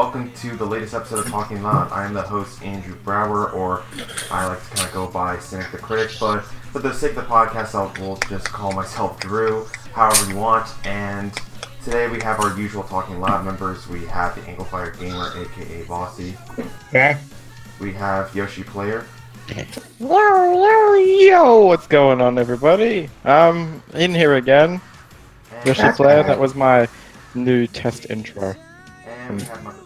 welcome to the latest episode of Talking Loud. I am the host, Andrew Brauer, or I like to kind of go by CynicTheCritic, but for the sake of the podcast, I will just call myself Drew, however you want. And today we have our usual Talking Loud members. We have the Anglophile Gamer, aka Bossy. Okay. We have Yoshi Player. Yo, what's going on, everybody? I'm in here again. And Yoshi Player, that was my new test intro. And we have MuppetSpot.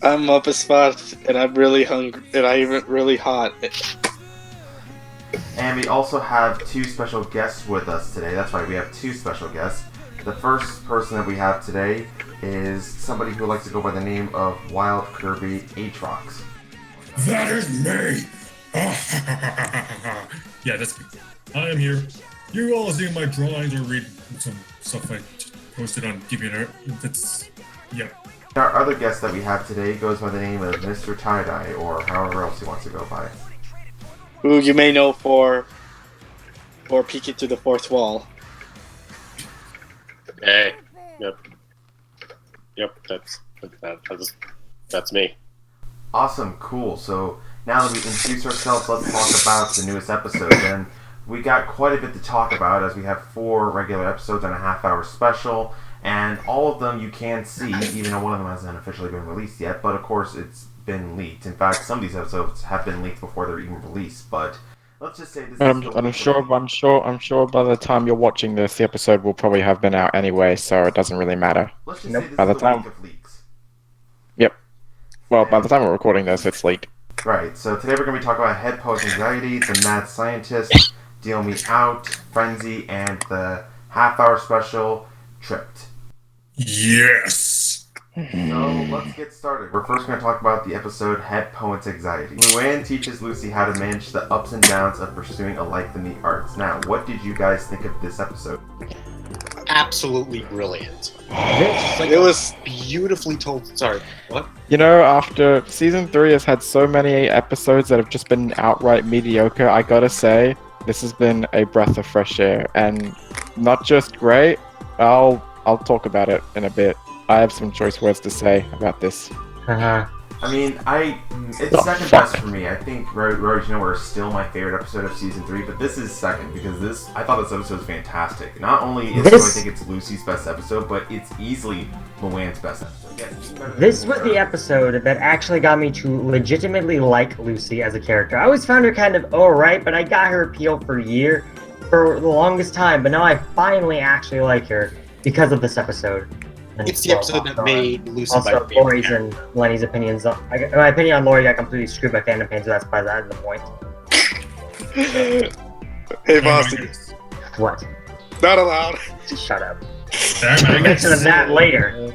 I'm muppetspot, and I'm really hungry, and I'm really hot. And we also have two special guests with us today. That's right, we have two special guests. The first person that we have today is somebody who likes to go by the name of WildKirbyAtrox. That is me! Yeah, that's me. I am here. You all see my drawings or read some stuff I posted on DeviantArt. That's... yeah. Our other guest that we have today goes by the name of MrTyeDye, or however else he wants to go by. Who you may know for peeking through the fourth wall. Hey, yep, that's me. Awesome, cool. So now that we introduced ourselves, let's talk about the newest episode. And we got quite a bit to talk about, as we have 4 regular episodes and a half-hour special. And all of them you can see, even though one of them hasn't officially been released yet. But of course, it's been leaked. In fact, some of these episodes have been leaked before they're even released. But let's just say this. I'm sure by the time you're watching this, the episode will probably have been out anyway, so it doesn't really matter. Let's just say this By the is the time- week of leaks. Yep. Well, by the time we're recording this, it's leaked. Right. So today we're going to be talking about head pose anxiety, the mad scientist, Deal Me Out, Frenzy, and the half-hour special, Tripped. Yes! So let's get started. We're first going to talk about the episode Head Poet's Anxiety. Luann teaches Lucy how to manage the ups and downs of pursuing a life in the arts. Now, what did you guys think of this episode? Absolutely brilliant. It was Beautifully told. Sorry, what? You know, after Season 3 has had so many episodes that have just been outright mediocre, I gotta say, this has been a breath of fresh air. And not just great, I'll talk about it in a bit. I have some choice words to say about this. I mean, it's second best for me. I think Road You Nowhere is still my favorite episode of Season 3, but this is second because I thought this episode was fantastic. Not only do I think it's Lucy's best episode, but it's easily Luann's best episode. Yes, it's better than This was the episode that actually got me to legitimately like Lucy as a character. I always found her kind of alright, but I got her appeal for the longest time, but now I finally actually like her because of this episode. And It's the episode that made Lucy also my favorite Lori's character. and Lenny's opinions. My opinion on Lori got completely screwed by fan opinions, so that's by the point. Hey, Boston. What? Not allowed. Just shut up. Damn We'll it. get to that later.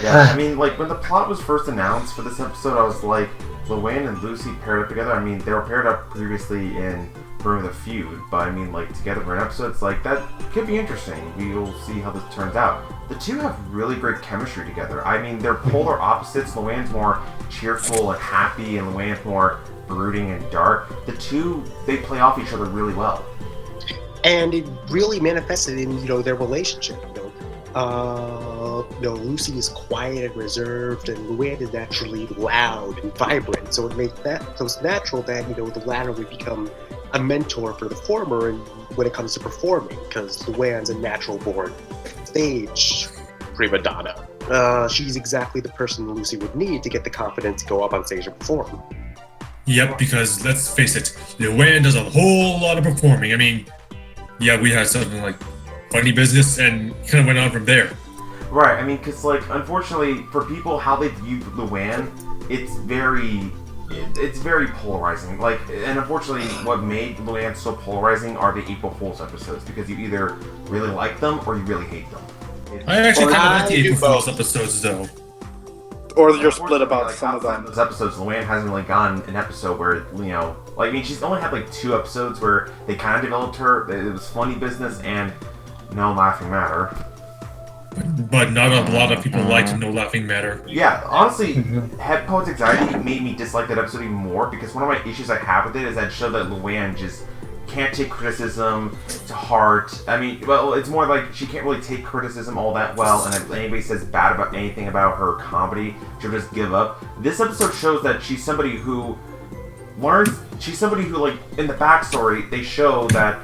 Yeah, I mean, like, when the plot was first announced for this episode, I was like, Luann and Lucy paired up together. I mean, they were paired up previously in Burn the Feud, but I mean, like, together for an episode, it's like, that could be interesting. We will see how this turns out. The two have really great chemistry together. I mean, they're polar opposites. Luann's more cheerful and happy, and Luann's more brooding and dark. The two, they play off each other really well. And it really manifested in their relationship. Lucy is quiet and reserved, and Luann is naturally loud and vibrant. So it's natural that the latter would become a mentor for the former, and when it comes to performing, because Luann's a natural born stage prima donna. She's exactly the person Lucy would need to get the confidence to go up on stage and perform. Yep, because let's face it, Luann does a whole lot of performing. I mean, yeah, we had something like Funny Business, and kind of went on from there. Right, I mean, because, like, unfortunately, for people, how they view Luann, it's very polarizing. Like, and unfortunately, what made Luann so polarizing are the April Fool's episodes, because you either really like them or you really hate them. I actually kind of like the I do April Fool's both. episodes, though. Or you're split about like, some of outside them. those episodes, Luann hasn't really gotten an episode where, like, I mean, she's only had, like, 2 episodes where they kind of developed her. It was Funny Business and No Laughing Matter. But not a lot of people liked No Laughing Matter. Yeah, honestly, Head Poet's Anxiety made me dislike that episode even more, because one of my issues I have with it is that it showed that Luann just can't take criticism to heart. I mean, well, it's more like she can't really take criticism all that well, and if anybody says bad about anything about her comedy, she'll just give up. This episode shows that she's somebody who learns. She's somebody who, like, in the backstory, they show that,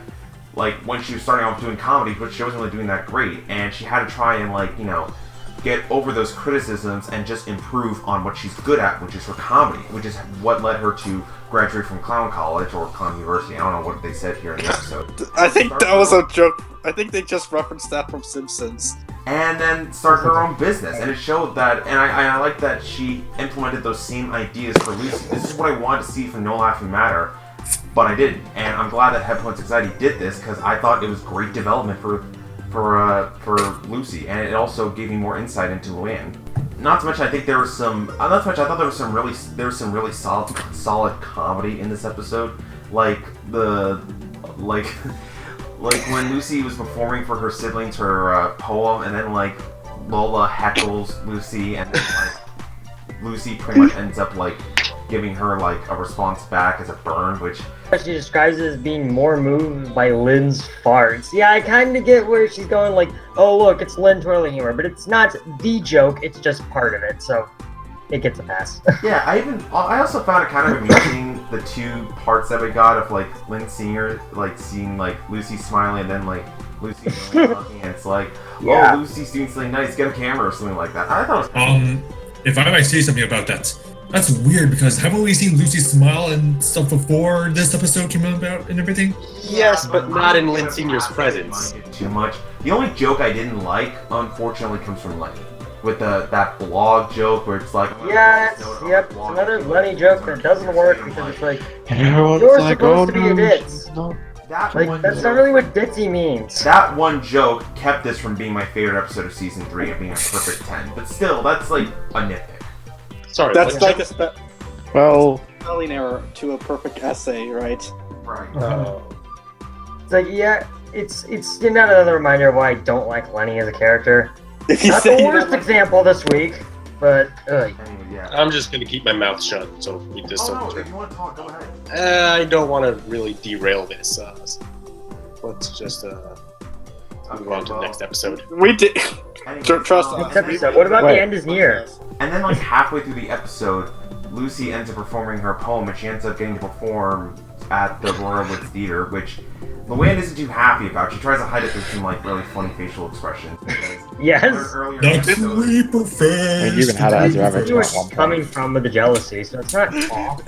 like, when she was starting off doing comedy, but she wasn't really doing that great, and she had to try and, like, you know, get over those criticisms and just improve on what she's good at, which is her comedy, which is what led her to graduate from Clown College or Clown University. I don't know what they said here in the episode. I think that was a joke. I think they just referenced that from Simpsons. And then start her own business, and it showed that, and I like that she implemented those same ideas for Lucy. This is what I wanted to see from No Laughing Matter, but I didn't, and I'm glad that Headpoint Society did this, because I thought it was great development for Lucy, and it also gave me more insight into Luann. Not to mention, I think there was some. Not to mention, I thought there was some really solid comedy in this episode, like like when Lucy was performing for her siblings her poem, and then like Lola heckles Lucy, and then like Lucy pretty much ends up like giving her like a response back as a burn, which she describes it as being more moved by Lynn's farts. Yeah, I kind of get where she's going, like, oh look, it's Lynn toilet humor, but it's not the joke, it's just part of it, so it gets a pass. Yeah, I also found it kind of amusing, the two parts that we got of like Lynn Senior, like seeing like Lucy smiling and then like Lucy looking, and it's like, yeah. Oh, Lucy's doing something nice, get a camera or something like that. I thought it was if I might say something about that, that's weird because haven't we seen Lucy smile and stuff before this episode came out and everything? Yes, but not in Lynn Senior's presence. Too much. The only joke I didn't like, unfortunately, comes from Lenny. With that blog joke where it's like, yeah, yep, it's another Lenny joke that doesn't work because it's like, Everyone's you're like, supposed oh to be a no, ditz. no. That Like, one that's joke, not really what ditzy means. That one joke kept this from being my favorite episode of season 3 and being a perfect 10. But still, that's like a nitpick. Sorry, That's what like joke? a Well, spelling error to a perfect essay, right? Right. It's like, yeah, it's not another reminder of why I don't like Lenny as a character. If you Not say the you worst don't like- example this week, but Anyway, yeah. I'm just gonna keep my mouth shut, so read this Oh no, over. if you want to talk, go ahead. I don't want to really derail this. Let's just move on to the next episode. We did. Anyway, Trust us. next episode. What about Wait. the end is near? And then, like, halfway through the episode, Lucy ends up performing her poem, and she ends up getting to perform at the Royal Woods Theater, which Luann isn't too happy about. She tries to hide it through some, like, really funny facial expressions. Yes. Earlier in the Not episode, sleeper face. I mean, you even had it as your That's average where at she's one point. coming from with the jealousy, so it's not awful.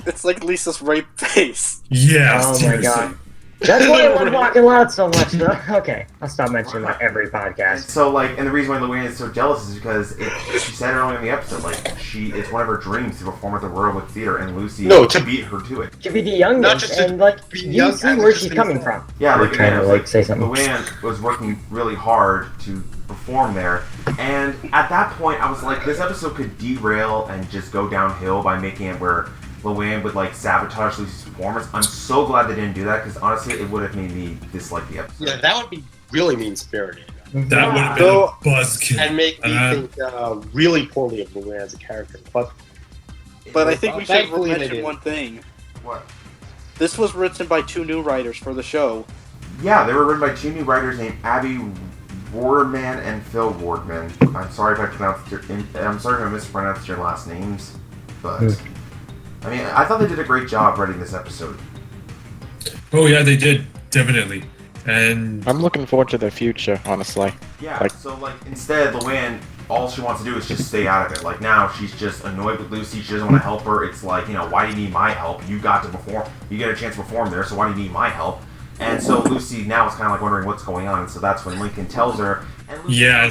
It's like Lisa's rape face. Yeah. Oh my seriously. god. That's why I love Walking Loud so much, though. Okay, I'll stop mentioning that every and podcast. so, like, and the reason why Luann is so jealous is because she said earlier in the episode, like, it's one of her dreams to perform at the Royal Woods Theater, and Lucy No, to- beat her to it. To be the Not youngest, just to and, like, be you young, see I was where just she's gonna coming say- from. Yeah, We're like, trying to, again, like, say something. Luann was working really hard to perform there, and at that point, I was like, this episode could derail and just go downhill by making it where Luann would, like, sabotage Lucy's performance. I'm so glad they didn't do that, because honestly, it would have made me dislike the episode. Yeah, that would be really mean-spirited. That would have been So- a buzzkill. And make me think really poorly of Luann as a character. But But I think we should Thankfully they mention didn't. one thing. What? This was written by 2 new writers for the show. Yeah, they were written by 2 new writers named Abby Wardman and Phil Wardman. I'm sorry if I mispronounced your last names, but I mean, I thought they did a great job writing this episode. Oh yeah, they did definitely. And I'm looking forward to the future, honestly. Yeah, Like- so like instead, Luann, all she wants to do is just stay out of it. Like now, she's just annoyed with Lucy. She doesn't want to help her. It's like, you know, why do you need my help? You got to perform. You get a chance to perform there, so why do you need my help? And so Lucy now is kind of like wondering what's going on. So that's when Lincoln tells her. And Lucy, yeah,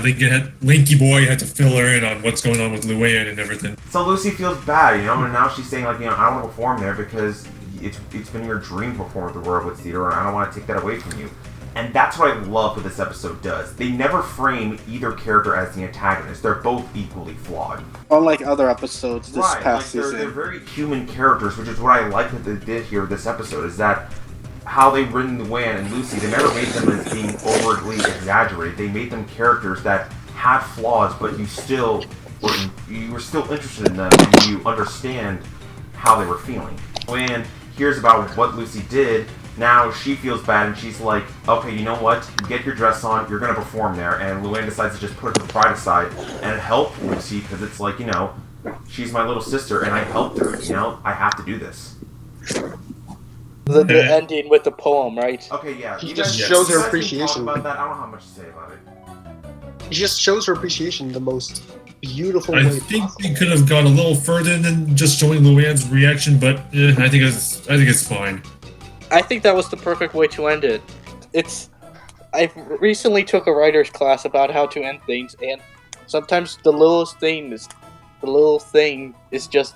Linky Boy had to fill her in on what's going on with Luann and everything. So Lucy feels bad, you know, and now she's saying like, you know, I don't want to perform there because it's been your dream to perform at the Royal Woods Theater, and I don't want to take that away from you. And that's what I love what this episode does. They never frame either character as the antagonist. They're both equally flawed. Unlike other episodes this Right, past like they're season. very human characters, which is what I like that they did here with this episode, is that how they've written Luann and Lucy, they never made them as being overtly exaggerated. They made them characters that had flaws, but you were still interested in them, and you understand how they were feeling. Luann hears about what Lucy did. Now she feels bad and she's like, okay, you know what? Get your dress on, you're gonna perform there. And Luann decides to just put her pride aside and help Lucy because it's like, you know, she's my little sister and I helped her, you know? I have to do this. The ending with the poem, right? Okay, yeah. He you just guys- shows you her guys can appreciation. talk about that. I don't have much to say about it. He just shows her appreciation in the most beautiful I way think possible. they could have gone a little further than just showing Luann's reaction, but I think it's fine. I think that was the perfect way to end it. I recently took a writer's class about how to end things, and sometimes the little thing is just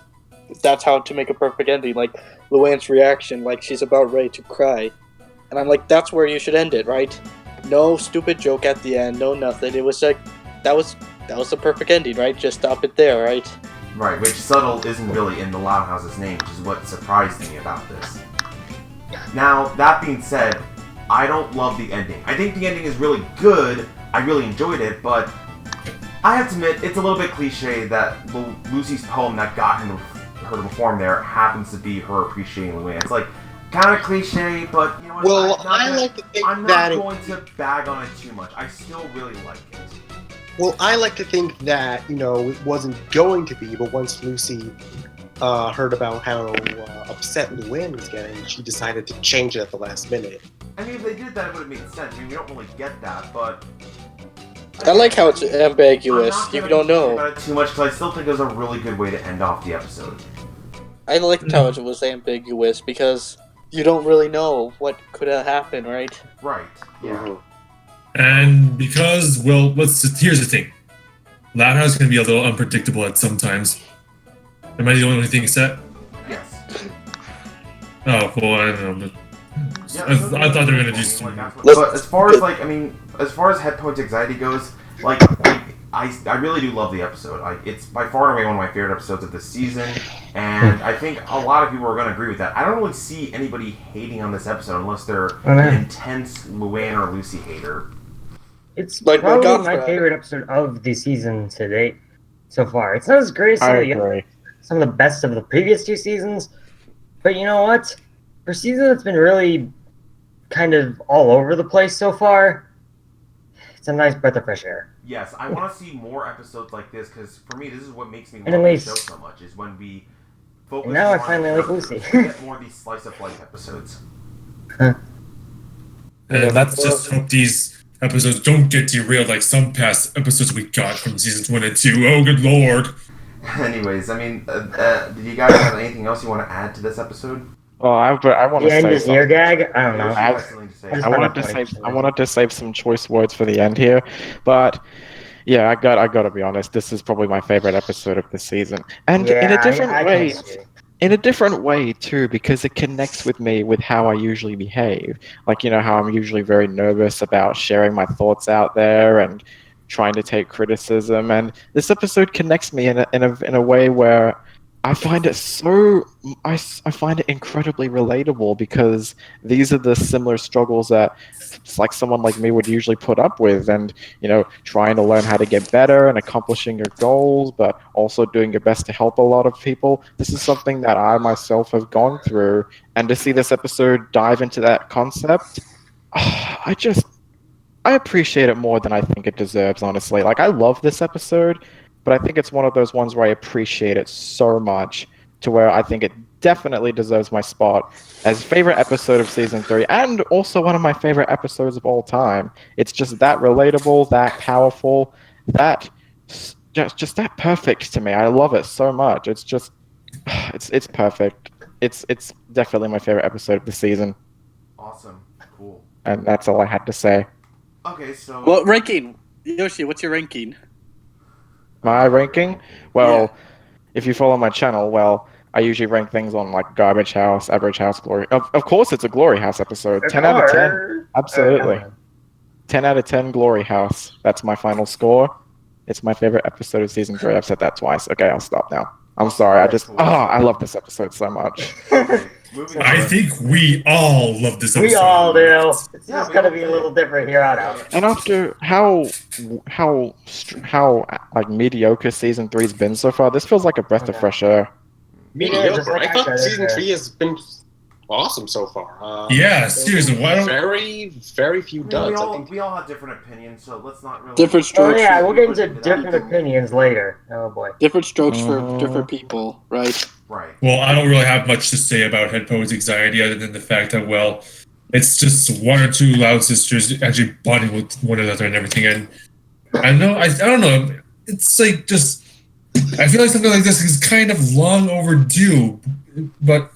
that's how to make a perfect ending. Like Luann's reaction, like she's about ready to cry, and I'm like, that's where you should end it, right? No stupid joke at the end, no nothing. It was like that was the perfect ending, right? Just stop it there, right? Right, which subtle isn't really in the Loud House's name, which is what surprised me about this. Now, that being said, I don't love the ending. I think the ending is really good, I really enjoyed it, but I have to admit, it's a little bit cliche that Lucy's poem that got her to perform there happens to be her appreciating Luann. It's like, kind of cliche, but you know what? Well, I like to think I'm that not going to bag on it too much. I still really like it. Well, I like to think that, you know, it wasn't going to be, but once Lucy heard about how upset Luann was getting, she decided to change it at the last minute. I mean, if they did that, it would have made sense. I mean, we don't really get that, but... I like how it's ambiguous. I'm not You gonna don't complain know. about it too much, because I still think it was a really good way to end off the episode. I liked how it was ambiguous because you don't really know what could have happened, right? Right, yeah. And because, well, here's the thing. Loud House can be a little unpredictable at sometimes. Am I the only thing set? Yes. Oh, well, I don't know. Yeah, I thought they were gonna do some... But as far as, like, I mean, as far as head points anxiety goes, like I really do love the episode. Like, it's by far and away one of my favorite episodes of this season, and I think a lot of people are going to agree with that. I don't really see anybody hating on this episode unless they're an intense Luann or Lucy hater. It's Like probably my my Godfather. favorite episode of the season to date so far. It's not as great as some of the best of the previous two seasons, but you know what? For a season that's been really kind of all over the place so far, it's a nice breath of fresh air. Yes, I want to see more episodes like this, because for me, this is what makes me And love at the least- show so much, is when we focus And now I on finally like characters Lucy. and get more of these slice-of-life episodes. And let's just hope these episodes don't get derailed like some past episodes we got from seasons 1 and 2. Oh, good lord. Anyways, I mean, did you guys have anything else you want to add to this episode? Well, I want The to end say is ear something. gag? I don't know. Yoshi has something to say. I just I wanted to save some choice words for the end here, but yeah, I gotta be honest. This is probably my favorite episode of the season, and in a different way. can see. In a different way too, because it connects with me with how I usually behave. Like, you know, how I'm usually very nervous about sharing my thoughts out there and trying to take criticism. And this episode connects me in a way where I find it I find it incredibly relatable, because these are the similar struggles that like someone like me would usually put up with, and you know, trying to learn how to get better and accomplishing your goals, but also doing your best to help a lot of people. This is something that I myself have gone through, and to see this episode dive into that concept, I appreciate it more than I think it deserves, honestly. Like, I love this episode, but I think it's one of those ones where I appreciate it so much to where I think it definitely deserves my spot as favorite episode of season 3, and also one of my favorite episodes of all time. It's just that relatable, that powerful, that just that perfect to me. I love it so much. It's just it's perfect. It's definitely my favorite episode of the season, Awesome. Cool. and that's all I had to say. Okay, so... Well, ranking. Yoshi, what's your ranking? My ranking? Well, if you follow my channel, well, I usually rank things on like Garbage House, Average House, Glory. Of course, it's a Glory House episode. 10 out of 10. Absolutely. 10 out of 10 Glory House. That's my final score. It's my favorite episode of season 3. I've said that twice. Okay, I'll stop now. I'm sorry. I love this episode so much. Okay, moving I on. think we all love this episode. We all do. It's Yeah, just we gonna all be a do. little different here on out. And after how like mediocre season 3's been so far, this feels like a breath of fresh air. Yeah, Mediocre. just like I I thought said, season yeah. 3 has been awesome so far. Yeah, seriously, why don't... Very few duds. I think we all have different opinions, so let's not really... Different Oh strokes. yeah, for, we'll get into different opinions later. Oh boy. different strokes for different people, right? Right. Well, I don't really have much to say about head pose anxiety other than the fact that, well, it's just one or two loud sisters actually bonding with one another and everything. And I don't know. It's like just, I feel like something like this is kind of long overdue. But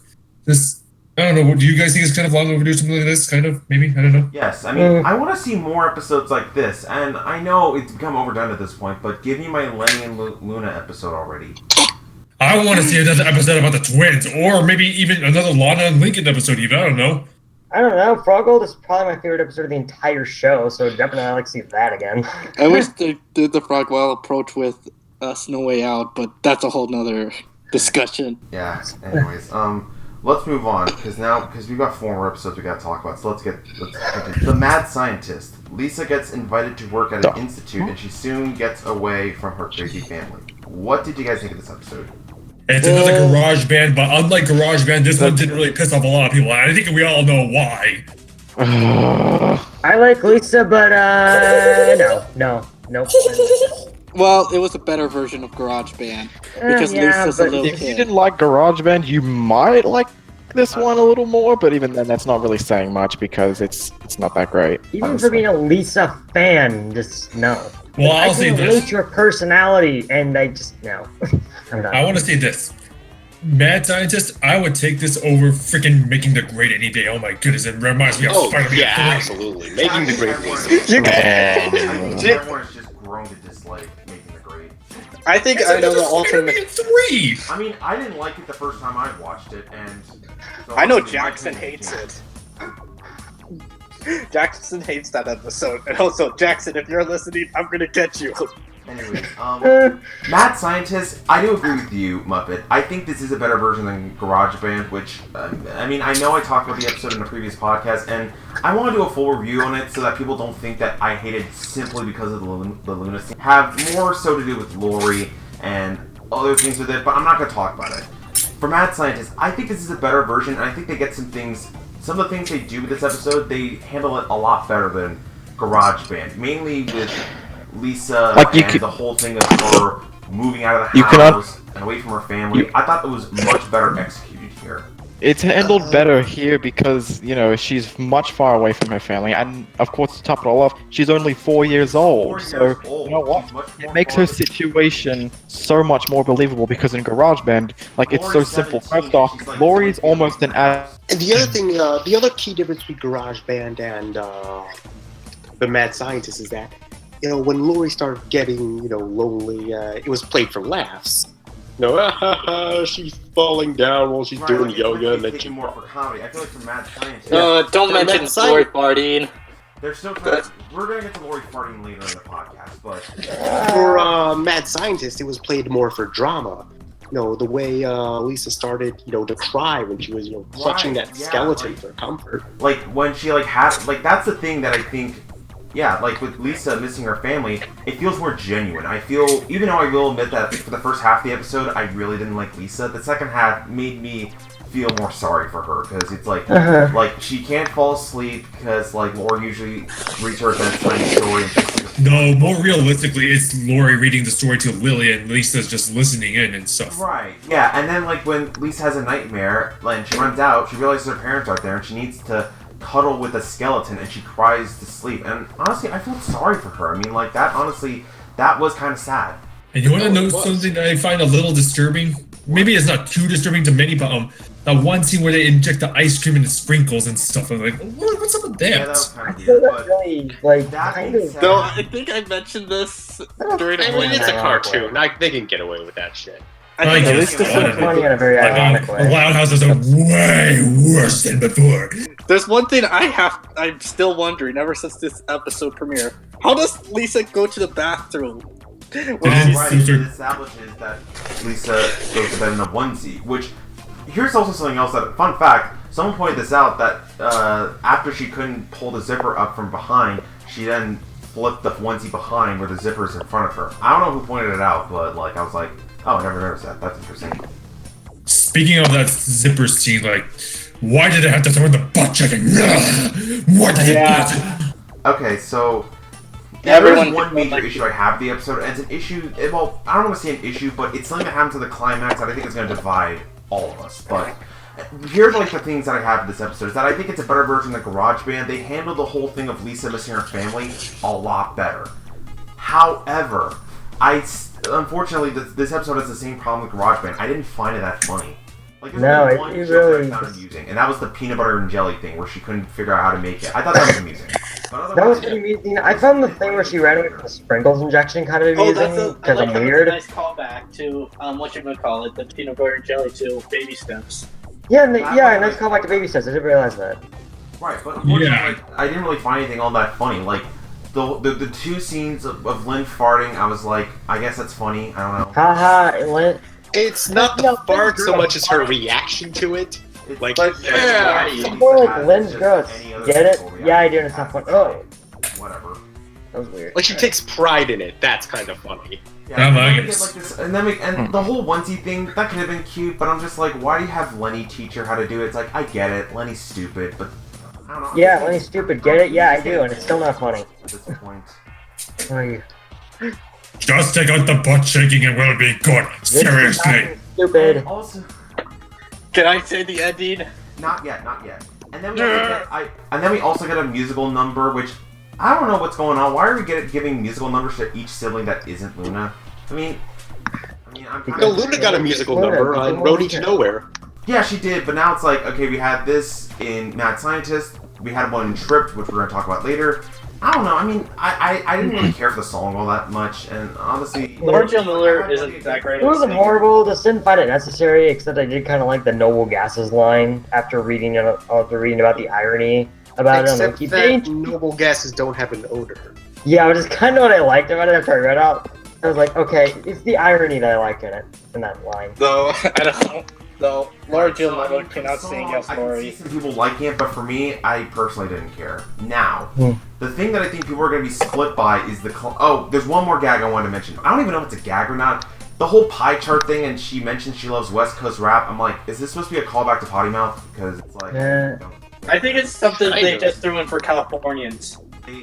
this, I don't know. Do you guys think it's kind of long overdue? Something like this, kind of, maybe? I don't know. Yes, I mean, I want to see more episodes like this, and I know it's become overdone at this point, but give me my Lenny and Luna episode already. I want to see another episode about the twins, or maybe even another Lana and Lincoln episode. Even I don't know. I don't know. Froggold is probably my favorite episode of the entire show, so definitely I'd like to see that again. I wish they did the Frogwell approach with No Way Out, but that's a whole nother discussion. Yeah. Anyways, let's move on because we've got 4 more episodes we got to talk about. So let's get the Mad Scientist. Lisa gets invited to work at an institute, and she soon gets away from her crazy family. What did you guys think of this episode? It's another Garage Band, but unlike Garage Band, this one didn't really piss off a lot of people. And I think we all know why. I like Lisa, but nope. Well, it was a better version of Garage Band because yeah, Lisa's a but little If you kid. didn't like GarageBand, you might like this one a little more, but even then, that's not really saying much because it's not that great. Even for being a Lisa fan, just no. Well, I I'll say can this. relate to her personality, and I just no. I'm done. I want to say this. Mad Scientist, I would take this over freaking Making the Grade any day. Oh my goodness, it reminds me of Spider-Man 3. absolutely. Making the great Everyone- was I think everyone has just grown to dislike Making the Grade. I think I know the alternate. Spider-Man 3! I mean, I didn't like it the first time I watched it, and... so I know obviously my Jackson opinion hates changed. it. Jackson hates that episode, and also Jackson, if you're listening, I'm gonna get you. Anyways, Mad Scientist, I do agree with you, Muppet. I think this is a better version than GarageBand, which, I mean, I know I talked about the episode in a previous podcast, and I want to do a full review on it so that people don't think that I hate it simply because of the lunacy. Have more so to do with Lori and other things with it, but I'm not going to talk about it. For Mad Scientist, I think this is a better version, and I think they get some of the things they do with this episode, they handle it a lot better than GarageBand. Mainly with Lisa and the whole thing of her moving out of the house and away from her family. I thought it was much better executed here. It's handled better here because, you know, she's much far away from her family, and of course, to top it all off, she's only 4 years old. So, you know what? It makes her situation so much more believable because in GarageBand, like, it's so simple. First off, Laurie's almost an ad. And the other thing, the other key difference between GarageBand and the Mad Scientist is that, you know, when Lori started getting, you know, lonely, it was played for laughs. You know, she's falling down while she's doing yoga, and then she more for comedy. I feel like for Mad Scientist, Don't mention Lori farting. they're still trying. We're gonna get to Lori farting later in the podcast, but for Mad Scientist, it was played more for drama. You know, the way Lisa started, you know, to cry when she was, you know, clutching that skeleton for comfort. Like when she that's the thing that I think. Yeah, like with Lisa missing her family, it feels more genuine. I feel, even though I will admit that for the first half of the episode, I really didn't like Lisa, the second half made me feel more sorry for her, because it's like, like, she can't fall asleep, because, like, Laura usually reads her a bedtime story. No, more realistically, it's Lori reading the story to Lily, and Lisa's just listening in and stuff. Right, yeah, and then, like, when Lisa has a nightmare, and she runs out, she realizes her parents aren't there, and she needs to cuddle with a skeleton, and she cries to sleep. And honestly, I feel sorry for her. I mean, like, that was kind of sad. And you want to know something that I find a little disturbing? Maybe it's not too disturbing to many, but that one scene where they inject the ice cream into sprinkles and stuff. I'm like, what's up with that? Yeah, that was kind of I feel weird, that's really, like, kind of... No, I think I mentioned this during I a mean, it's a cartoon. They can get away with that shit. I At least this is funny in a very ironic way. Loud houses are way worse than before. There's one thing I'm still wondering ever since this episode premiere. How does Lisa go to the bathroom? Well, right, it establishes that Lisa goes to bed in a onesie, which, here's also something else that, fun fact, someone pointed this out, that after she couldn't pull the zipper up from behind, she then flipped the onesie behind where the zipper's in front of her. I don't know who pointed it out, but, like, I was like, oh, I never noticed that. That's interesting. Speaking of that zipper scene, like, why did I have to throw in the butt checking? Why did Yeah. Okay, so Everyone there's one major issue I have with the episode, and it's an issue. Well, I don't want to say an issue, but it's something that happens to the climax that I think is going to divide all of us. But here's like the things that I have in this episode: is that I think it's a better version of GarageBand. They handled the whole thing of Lisa missing her family a lot better. However, unfortunately this episode has the same problem with GarageBand. I didn't find it that funny. Like, there's one joke that I found amusing, and that was the peanut butter and jelly thing where she couldn't figure out how to make it. I thought that was amusing. That was pretty amusing. I found the thing where she ran away from the sprinkles injection kind of amusing because I'm weird. Nice callback to what you gonna call it, the peanut butter and jelly to baby steps. Yeah, nice callback to baby steps. I didn't realize that. Right, but unfortunately, like, I didn't really find anything all that funny. Like the two scenes of Lynn farting, I was like, I guess that's funny. I don't know. Haha, Lynn. It's not the fart so much as her reaction to it. Like, yeah. It's more like Lynn's gross. Get it? Yeah, I do. And it's not fun. Oh, whatever. that was weird. Like she takes pride in it. That's kind of funny. Yeah, and the whole onesie thing that could have been cute, but I'm just like, why do you have Lenny teach her how to do it? It's like, I get it, Lenny's stupid, but I don't know. Yeah, Lenny's stupid. Get it? Yeah, I do, and it's still not funny. At this point. Oh, you. Just take out the butt shaking and we'll be good. Seriously. Stupid. Also, Can I say the ending? not yet. And then we also get a musical number, which I don't know what's going on. Why are we giving musical numbers to each sibling that isn't Luna? I mean, I'm kind No, Luna got a musical number on Roadie to Nowhere. Yeah, she did, but now it's like, okay, we had this in Mad Scientist, we had one in Tripped, which we're going to talk about later. I don't know, I mean, I didn't really care for the song all that much, and honestly... Lord Joe Miller isn't that great. It wasn't horrible, just didn't find it necessary, except I did kind of like the Noble Gases line after reading about the irony about it. Except Like, that noble gases don't have an odor. Yeah, which is kind of what I liked about it after I read out. I was like, okay, it's the irony that I like in it, in that line. Though, I don't know. Though, Laura Jill Miller cannot sing sing as as Lori. I can see some people liking it, but for me, I personally didn't care. Now, Hmm. the thing that I think people are going to be split by is there's one more gag I wanted to mention. I don't even know if it's a gag or not. The whole pie chart thing, and she mentioned she loves West Coast rap. I'm like, is this supposed to be a callback to Potty Mouth? Because it's like... Yeah. I think it's something they just threw in for Californians.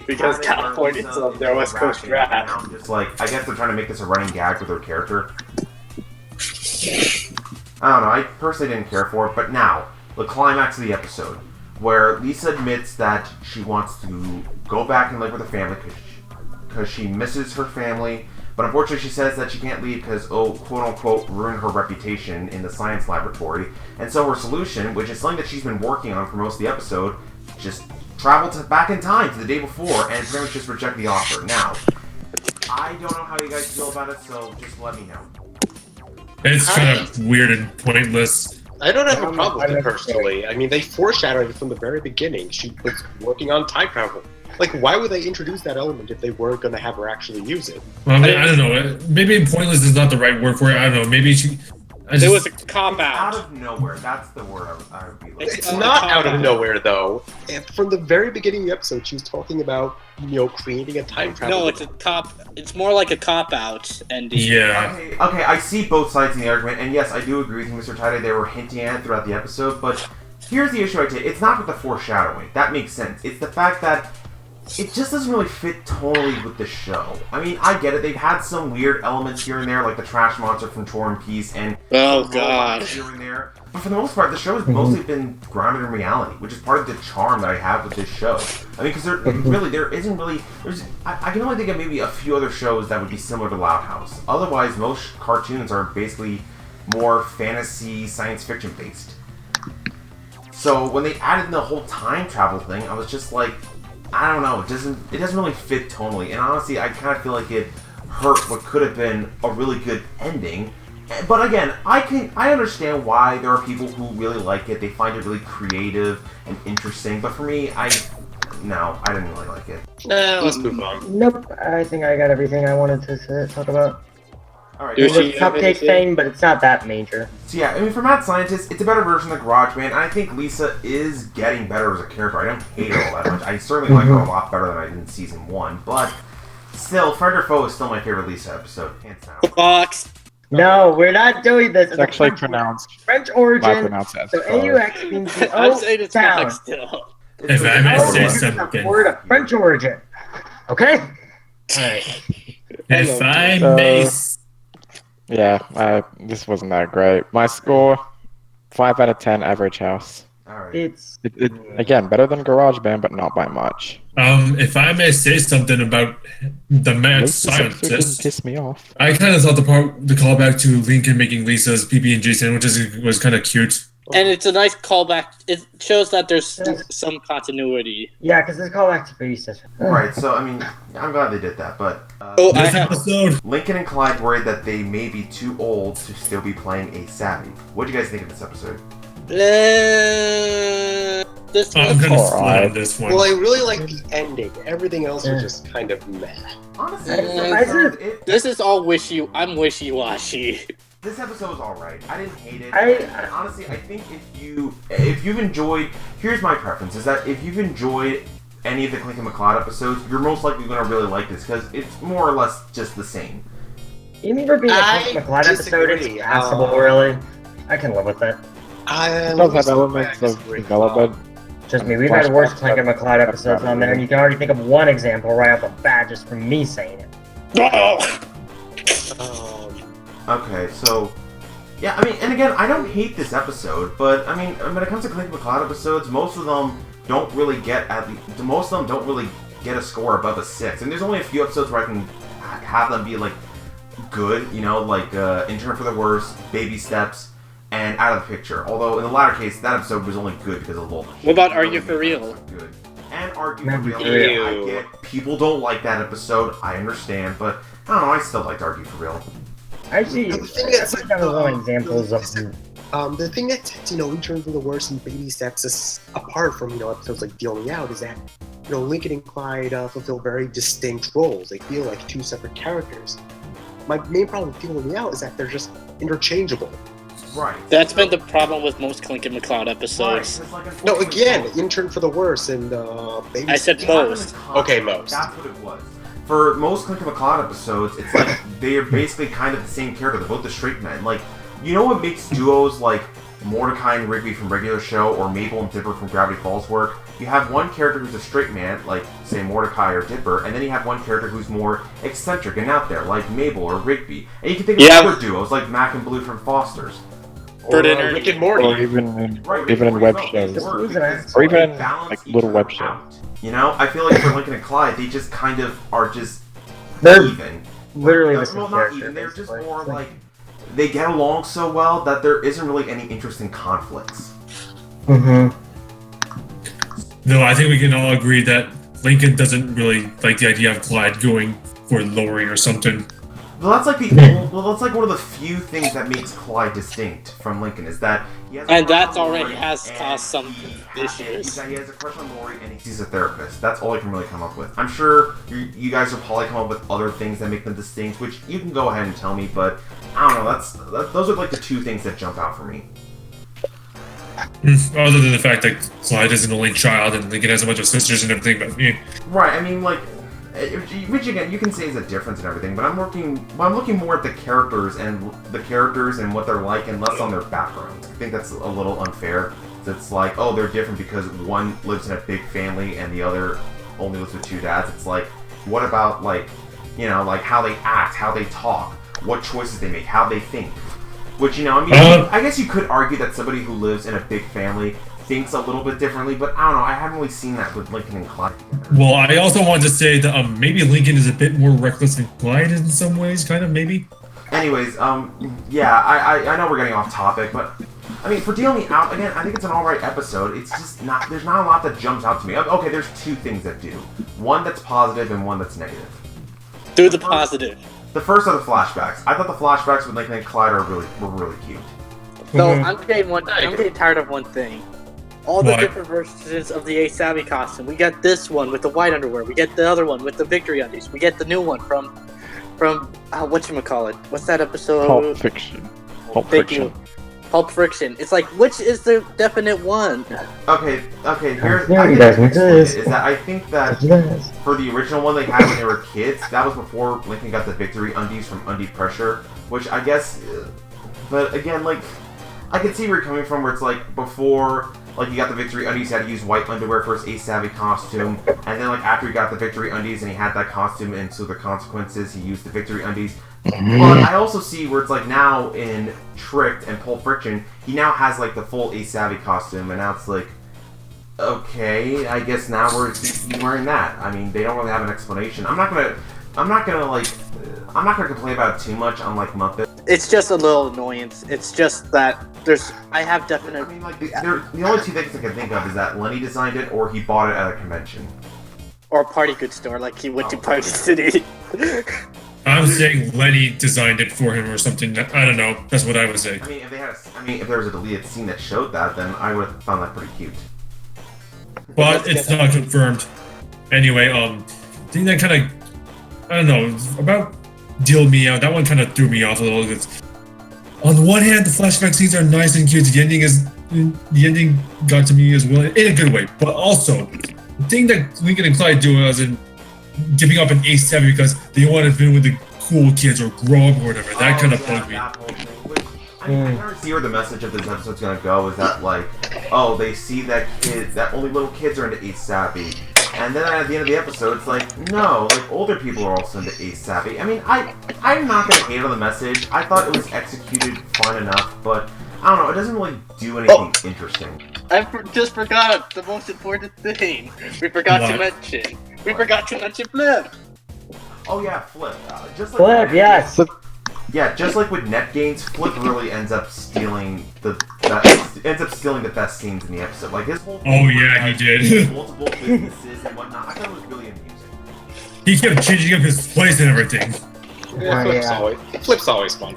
Because Californians love their West Coast rap. I'm just like, I guess they're trying to make this a running gag with her character. I don't know, I personally didn't care for it, but now, the climax of the episode, where Lisa admits that she wants to go back and live with her family because she misses her family, but unfortunately she says that she can't leave because, quote-unquote, ruin her reputation in the science laboratory, and so her solution, which is something that she's been working on for most of the episode, just travel back in time to the day before and pretty much just reject the offer. Now, I don't know how you guys feel about it, so just let me know. It's kind of weird and pointless. I don't have a problem with it personally. I mean, they foreshadowed it from the very beginning. She was working on time travel. Like, why would they introduce that element if they weren't going to have her actually use it? Well, I don't know. Maybe pointless is not the right word for it. I don't know. Maybe she... It was a cop Out out. of nowhere. That's the word I would be looking It's for. not out of nowhere, though. And from the very beginning of the episode, she was talking about, creating a time travel. No, it's a cop. It's more like a cop out ending. Yeah. Okay, I see both sides in the argument, and yes, I do agree with you, MrTyeDye. They were hinting at it throughout the episode, but here's the issue I take. It's not with the foreshadowing. That makes sense. It's the fact that it just doesn't really fit tonally with the show. I mean, I get it. They've had some weird elements here and there, like the trash monster from Tor and Peace, and Oh, some God. robots here and there. But for the most part, the show has mostly been grounded in reality, which is part of the charm that I have with this show. I mean, because there isn't really... I can only think of maybe a few other shows that would be similar to Loud House. Otherwise, most cartoons are basically more fantasy, science fiction based. So when they added in the whole time travel thing, I was just like, I don't know, it doesn't really fit tonally, and honestly, I kind of feel like it hurt what could have been a really good ending. But again, I understand why there are people who really like it. They find it really creative and interesting. But for me, I didn't really like it. Let's move on. Nope, I think I got everything I wanted to talk about. All right. There's Yoshi, a you have cupcake anything? thing, but it's not that major. So yeah, I mean, for Mad Scientist, it's a better version of GarageBand, and I think Lisa is getting better as a character. I don't hate her all that much. I certainly like her a lot better than I did in Season 1, but still, Friend or Foe is still my favorite Lisa episode, hands down. Box. No, we're not doing this. It's actually pronounced. French I origin. pronounce it as So Crow. AUX means the I'm O saying it's sound. fine still. If I may O say is a something. word of French origin. Okay? If I So- may. Yeah, this wasn't that great. My score, 5 out of 10, average house. Alright. It's Again, better than GarageBand, but not by much. If I may say something about the At mad least this episode didn't scientist, piss me off. I kind of thought the callback to Lincoln making Lisa's PB&J sandwiches was kind of cute. And it's a nice callback. It shows that there's some continuity. yeah, because it's called back to babysitter. Right, so I mean, I'm glad they did that, but This episode, Lincoln and Clyde worried that they may be too old to still be playing a savvy. What do you guys think of this episode? This I'm was kind of split Alright. on this one. Well, I really like the ending. Everything else was just kind of meh. Honestly, this is all I'm wishy-washy. this episode was alright. I didn't hate it. I- Honestly, I think if you've enjoyed, here's my preference: is that if you've enjoyed any of the Clink and McCloud episodes, you're most likely going to really like this because it's more or less just the same. Even for being a I Clint McLeod episode, it's disagree. passable, really. I can live with it. It does have elements of development. Trust me, we've had worse Clank and McLeod episodes on there, and you can already think of one example right off the bat just from me saying it. Okay, so yeah, I mean, and again, I don't hate this episode, but I mean, when it comes to Clink and McCloud episodes, most of them don't really get a score above a 6, and there's only a few episodes where I can have them be like good, you know, like Intern for the Worst, Baby Steps, and Out of the Picture. Although in the latter case, that episode was only good because of Lol. What about Are You For Real? Good. And Argue For Argue Real. For Real. I get people don't like that episode. I understand, but I don't know. I still liked Argue For Real. Actually, The thing I that's think that was one examples of the thing that sets, In Turn for the Worst and Baby Steps is apart from, episodes like Feel Me Out is that, Lincoln and Clyde fulfill very distinct roles. They feel like two separate characters. My main problem with Feel Me Out is that they're just interchangeable. Right. That's been the problem with most Clink and McCloud Right, episodes. 'cause, like, No, unfortunately, again, most- In Turn for the Worst and Baby I said Steps. They have most. them in conflict. Okay, most. That's what it was. For most Clink and McCloud episodes, it's like they are basically kind of the same character. They're both the straight men. Like, you know what makes duos like Mordecai and Rigby from Regular Show or Mabel and Dipper from Gravity Falls work? You have one character who's a straight man, like, say, Mordecai or Dipper, and then you have one character who's more eccentric and out there, like Mabel or Rigby. And you can think of other duos, like Mac and Blue from Foster's. Bert Or, and Ernie. Rick and Morty. Or even in Right, even in web They shows. work Who's an because asshole? Or even they balance like each little other web shows. out. I feel like for Lincoln and Clyde, they just kind of are just They're even. literally the Well, same not character. even. They're just basically. more like they get along so well that there isn't really any interesting conflicts. Mm-hmm. though I think we can all agree that Lincoln doesn't really like the idea of Clyde going for Lori or something. Well, that's like that's like one of the few things that makes Clyde distinct from Lincoln is that he has a And crush that's on already Lori, has and caused some he issues. he has a crush on Lori and he's a therapist. That's all I can really come up with. I'm sure you guys will probably come up with other things that make them distinct, which you can go ahead and tell me. But I don't know. Those are like the two things that jump out for me. Other than the fact that Clyde is an only child and Lincoln has a bunch of sisters and everything, but Right. I mean, like, which again you can say is a difference and everything, but I'm looking more at the characters and what they're like, and less on their backgrounds. I think that's a little unfair. It's like, oh, they're different because one lives in a big family and the other only lives with two dads. It's like, what about like how they act, how they talk, what choices they make, how they think. Which, I guess you could argue that somebody who lives in a big family thinks a little bit differently, but I don't know, I haven't really seen that with Lincoln and Clyde together. well, I also wanted to say that maybe Lincoln is a bit more reckless than Clyde in some ways, kind of, maybe. Anyways, yeah, I know we're getting off topic, but I mean, for Deal Me Out, again, I think it's an alright episode. It's just there's not a lot that jumps out to me. Okay, there's two things that do. One that's positive and one that's negative. Do the positive. The first are the flashbacks. I thought the flashbacks with Lincoln and Clyde were really cute. No, Mhm. I'm getting tired of one thing. All the What? different versions of the Ace Savvy costume. We got this one with the white underwear. We get the other one with the victory undies. We get the new one from whatchamacallit. What's that episode? Pulp Fiction. Pulp Thank Fiction. you. Pulp Friction. It's like, which is the definite one? Okay. Here's Yeah, I you think guys the want explain it this. is that I think that Yes. for the original one they had when they were kids, that was before Lincoln got the victory undies from Undie Pressure, which I guess. But again, like, I can see where you're coming from, where it's like before. Like, he got the victory undies, he had to use white underwear for his Ace Savvy costume, and then, like, after he got the victory undies and he had that costume, and so the consequences, he used the victory undies. But I also see where it's like now in Tricked and Pulp Friction, he now has, like, the full Ace Savvy costume, and now it's like, okay, I guess now he's wearing that. I mean, they don't really have an explanation. I'm not gonna complain about it too much, unlike Muppet. It's just a little annoyance. It's just that I have I definite. mean, like, the only two things I can think of is that Lenny designed it or he bought it at a convention. Or a party goods store, like he went to Party City. I'm saying Lenny designed it for him or something. I don't know. That's what I would say. I mean, if there was a deleted scene that showed that, then I would have found that pretty cute. But it's not confirmed. Anyway, thing that kind of, I don't know, about Deal Me Out, that one kind of threw me off a little bit. On the one hand, the flashback scenes are nice and cute. The ending got to me as well, in a good way. But also, the thing that Lincoln and Clyde do was in giving up an Ace Savvy because they wanted to be with the cool kids or grow up or whatever. That kind of bugged me. That whole thing, which, I never see where the message of this episode's gonna go. Is that like, oh, they see that only little kids are into Ace Savvy. And then at the end of the episode, it's like, no, like, older people are also into Ace Savvy. I mean, I'm not gonna hate on the message. I thought it was executed fine enough, but I don't know, it doesn't really do anything interesting. Just forgot the most important thing. We forgot to mention. We forgot to mention Flip. Oh yeah, Flip. Just like Flip, yes. Yeah, just like with net gains, Flip really ends up stealing the best scenes in the episode. Like his whole Oh yeah, he did. multiple businesses and whatnot. I thought it was really amusing. He kept changing up his place and everything. Yeah, Flip's always fun.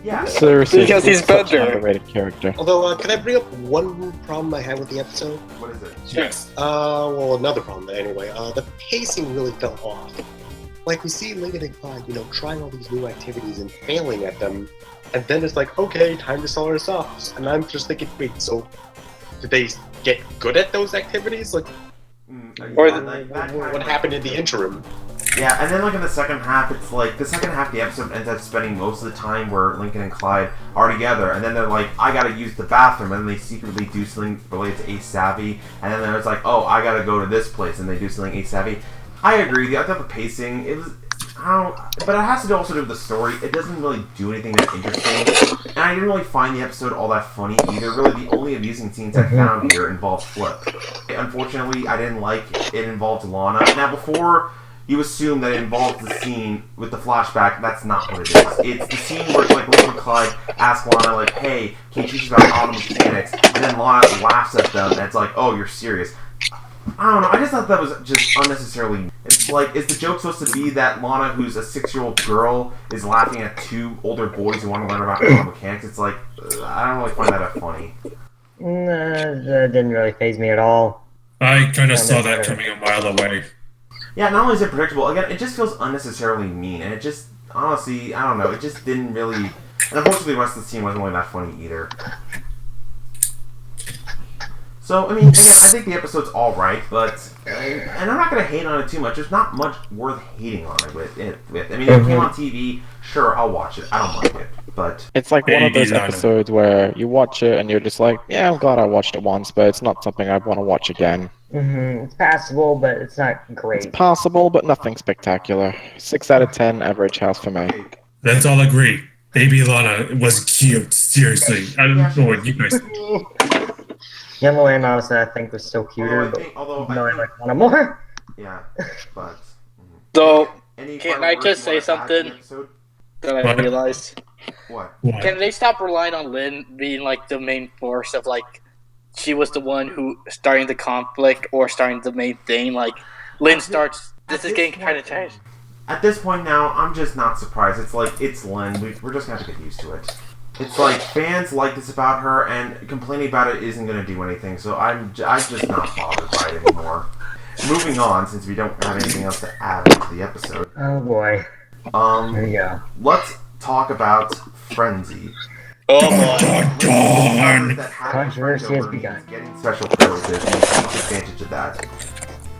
Yeah. Seriously, Because he's such an better. underrated character. Although, can I bring up one problem I had with the episode? What is it? Yes. Well, another problem anyway. The pacing really fell off. Like, we see Lincoln and Clyde, trying all these new activities and failing at them, and then it's like, okay, time to sell our stuff. And I'm just thinking, wait, so did they get good at those activities? Like, Or what happened in the interim? Yeah, and then like in the second half, it's like the second half of the episode ends up spending most of the time where Lincoln and Clyde are together, and then they're like, I gotta use the bathroom, and then they secretly do something related to Ace Savvy, and then there's like, oh, I gotta go to this place, and they do something Ace Savvy. I agree. I thought the pacing, but it has to also do with the story. It doesn't really do anything that's interesting, and I didn't really find the episode all that funny either. Really, the only amusing scenes I found here involved Flip. Unfortunately, I didn't like it involved Lana. Now, before you assume that it involves the scene with the flashback, that's not what it is. It's the scene where like Lincoln and Clyde ask Lana, like, hey, can you teach us about auto mechanics? And then Lana laughs at them, and it's like, oh, you're serious. I don't know, I just thought that was just unnecessarily... It's like, is the joke supposed to be that Lana, who's a 6-year-old girl, is laughing at two older boys who want to learn about auto mechanics? It's like, I don't really find that funny. That didn't really faze me at all. I kind of saw that coming a mile away. Yeah, not only is it predictable, again, it just feels unnecessarily mean, and it just, honestly, I don't know, it just didn't really... And unfortunately, the rest of the scene wasn't really that funny either. So, I mean, again, I think the episode's alright, but... And I'm not going to hate on it too much. There's not much worth hating on it with. I mean, if it came on TV, sure, I'll watch it. I don't like it, but... It's like one of those episodes where you watch it and you're just like, yeah, I'm glad I watched it once, but it's not something I want to watch again. It's passable, but it's not great. It's passable, but nothing spectacular. 6 out of 10, average house for me. Let's all agree. Baby Lana was cute. Seriously. I don't know what you guys think. Yellow and honestly, I think was still cuter, Although I like Lana more. Yeah, but... So, Any can final I words just you wanna say add to the something? episode? that I What? realized. What? Can they stop relying on Lynn being like the main force of like she was the one who starting the conflict or starting the main thing? Like Lynn starts. This is getting kind of changed. At this point now, I'm just not surprised. It's like, it's Lynn. We're just going to have to get used to it. It's like, fans like this about her, and complaining about it isn't going to do anything, so I'm just not bothered by it anymore. Moving on, since we don't have anything else to add to the episode. Oh boy. There you go. Let's talk about Frenzy. Oh Dun, boy. dun, dun. That having Controversy friends has over begun. means getting special privileges and take advantage of that.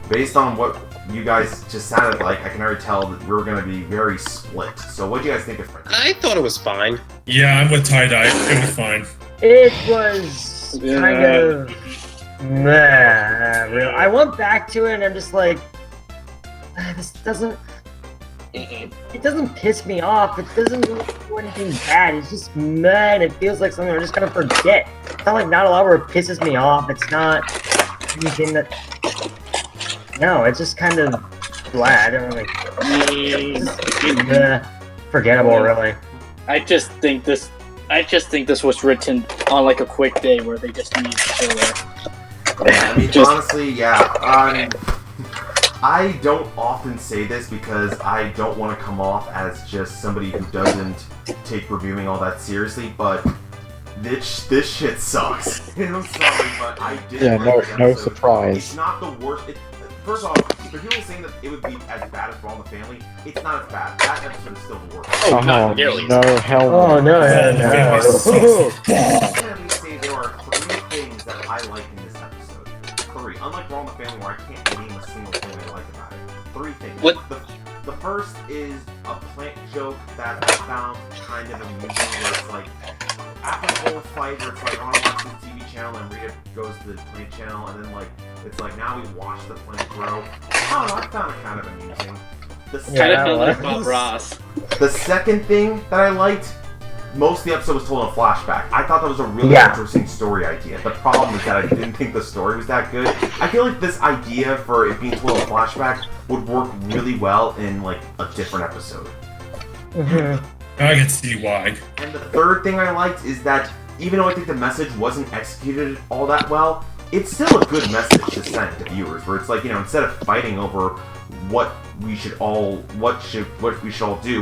Based on what you guys just sounded like, I can already tell that we're going to be very split. So what do you guys think of friends? I thought it was fine. Yeah, I'm with tie-dye. It was fine. It was kind of meh. Real. I went back to it and I'm just like, this doesn't. It doesn't piss me off. It doesn't really do anything bad. It's just meh, and it feels like something I'm just gonna forget. It's not like Not a Lot where it pisses me off. It's not anything that. No, it's just kind of blah. I don't really. It's just meh. Forgettable, really. I just think this was written on like a quick day where they just needed filler. Yeah, I mean, Just- honestly, yeah. I don't often say this because I don't want to come off as just somebody who doesn't take reviewing all that seriously, but this shit sucks. I'm sorry, but I did. Yeah, like no, this no episode. surprise. It's not the worst. First off, for people saying that it would be as bad as All in the Family, it's not as bad. That episode is still the worst. Oh, not nearly. no, hell no. Oh no, no, no. I can at least say there are 3 things that I like in this episode. 3. Unlike All in the Family, where I can't name a single thing I like about it. 3 things. What? The first is a plant joke that I found kind of amusing, where it's like, after the whole fight, where it's like, I want to watch this TV channel, and Rita goes to the plant channel, and then like, it's like, now we watch the plant grow. I don't know, I found it kind of amusing. Kind Yeah, of feel like well, Bob Ross. The second thing that I liked, most of the episode was told in a flashback. I thought that was a really interesting story idea. The problem is that I didn't think the story was that good. I feel like this idea for it being told in a flashback would work really well in like a different episode. I can see why. And the third thing I liked is that even though I think the message wasn't executed all that well, it's still a good message to send to viewers, where it's like, you know, instead of fighting over what we should all do,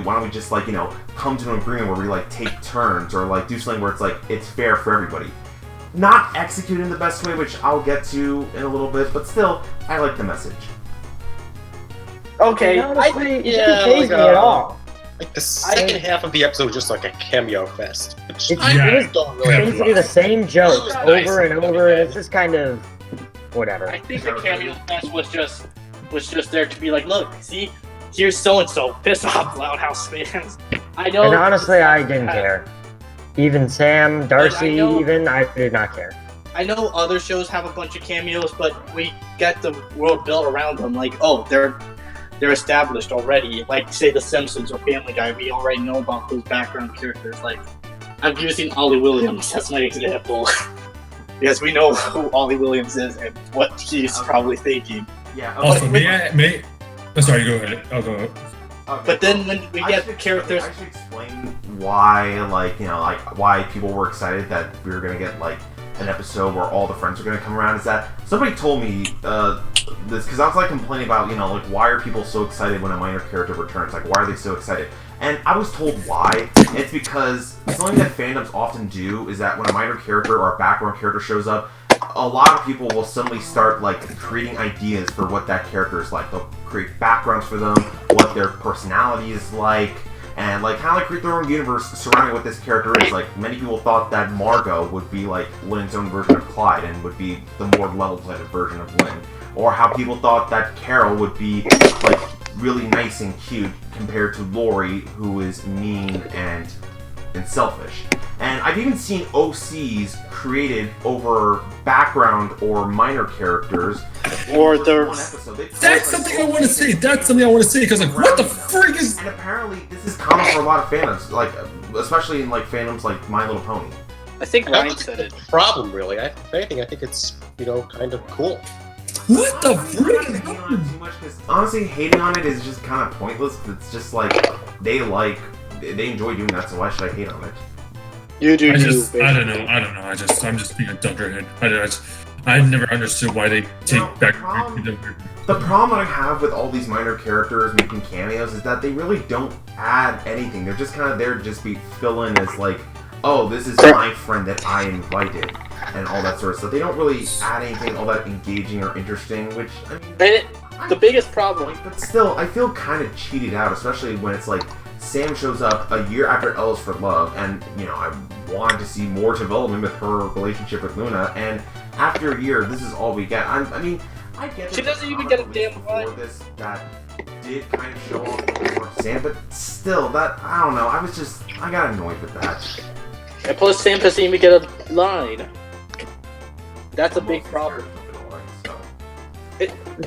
why don't we just, like, you know, come to an agreement where we like take turns, or like do something where it's like it's fair for everybody. Not executed in the best way, which I'll get to in a little bit, but still, I like the message. Okay, Honestly, it yeah, didn't phase like, me at all. Like the second half of the episode was just like a cameo fest. Which It, I Yeah. it was don't really have basically the same jokes It was nice. over and over, and it's just kind of whatever. I think the cameo fest was just there to be like, look, see, here's so and so, piss off Loud House fans. I know. And honestly, I didn't care. Even Sam, Darcy, know- I did not care. I know other shows have a bunch of cameos, but we get the world built around them. Like, oh, they're established already. Like, say, The Simpsons or Family Guy, we already know about those background characters. Like, I'm using Ollie Williams as my example. Because we know who Ollie Williams is and what he's probably thinking. Yeah. Also, oh, sorry, go ahead. I'll go. Okay, But then when we get characters... I should explain why, like, you know, like, why people were excited that we were gonna get, like, an episode where all the friends are gonna come around. Is that somebody told me this, because I was like complaining about, you know, like, why are people so excited when a minor character returns? Like, why are they so excited? And I was told why. It's because something that fandoms often do is that when a minor character or a background character shows up, a lot of people will suddenly start, like, creating ideas for what that character is like. They'll create backgrounds for them, what their personality is like, and, like, kind of like create their own universe surrounding what this character is. Like, many people thought that Margot would be, like, Lynn's own version of Clyde and would be the more level-headed version of Lynn. Or how people thought that Carol would be, like, really nice and cute compared to Lori, who is mean and selfish. And I've even seen OCs created over background or minor characters. Or in their- one episode. That's something I want to say. That's something I want to say because, like, what the frig is? And apparently, this is common for a lot of fandoms, like, especially in, like, fandoms like My Little Pony. I think I don't Ryan think said it's it. a problem, really. If anything, I think it's, you know, kind of cool. What the I'm not frig gonna is hate on it too much, because honestly, hating on it is just kind of pointless. It's just like they enjoy doing that, so why should I hate on it? You do I you. just, baby. I don't know. I'm just being a dunderhead. I never understood why they take No, back. The problem that I have with all these minor characters making cameos is that they really don't add anything. They're just kind of there to just be fill in as like, oh, this is my friend that I invited, and all that sort of stuff. They don't really add anything all that engaging or interesting, which, I mean... The biggest problem... But still, I feel kind of cheated out, especially when it's like, Sam shows up a year after Ellis for Love, and I wanted to see more development with her relationship with Luna, and after a year, this is all we get. I get She doesn't even get a damn line. This that did kind of show off more Sam, but still, that I don't know. I got annoyed with that. And plus, Sam doesn't even get a line. That's a big problem.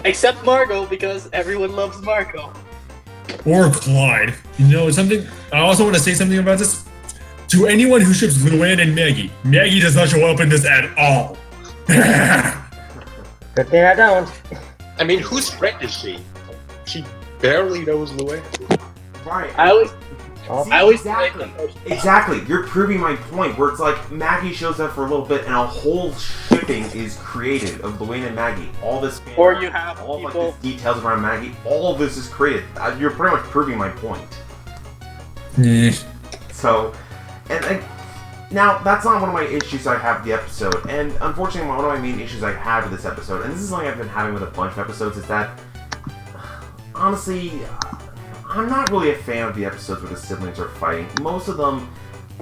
Except Margot, because everyone loves Margot. Or Clyde. Something. I also want to say something about this. To anyone who ships Luann and Maggie does not show up in this at all. Good thing I don't. I mean, whose friend is she? She barely knows Luann. Right. I always Exactly. You're proving my point. Where it's like Maggie shows up for a little bit, and a whole shipping is created of Luann and Maggie. All this. Or you have all people. Like, these details around Maggie. All of this is created. You're pretty much proving my point. Yeah. So, and now that's not one of my issues I have with the episode. And unfortunately, one of my main issues I have with this episode, and this is something I've been having with a bunch of episodes, is that honestly, I'm not really a fan of the episodes where the siblings are fighting. Most of them,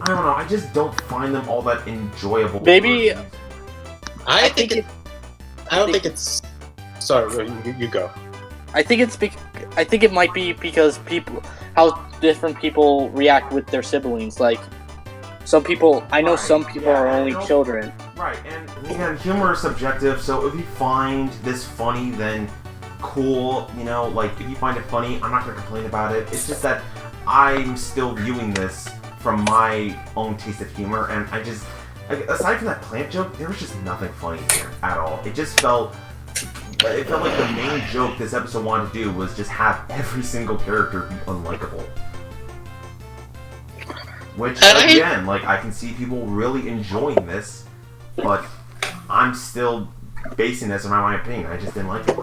I don't know, I just don't find them all that enjoyable. Maybe. I don't think it's. Sorry, you go. I think it might be because how different people react with their siblings. Like, some people are only children. Right, and again, humor is subjective, so if you find this funny, then cool, if you find it funny, I'm not going to complain about it. It's just that I'm still viewing this from my own taste of humor, and aside from that plant joke, there was just nothing funny here at all. It felt like the main joke this episode wanted to do was just have every single character be unlikable. Which, again, I can see people really enjoying this, but I'm still basing this on my opinion. I just didn't like it.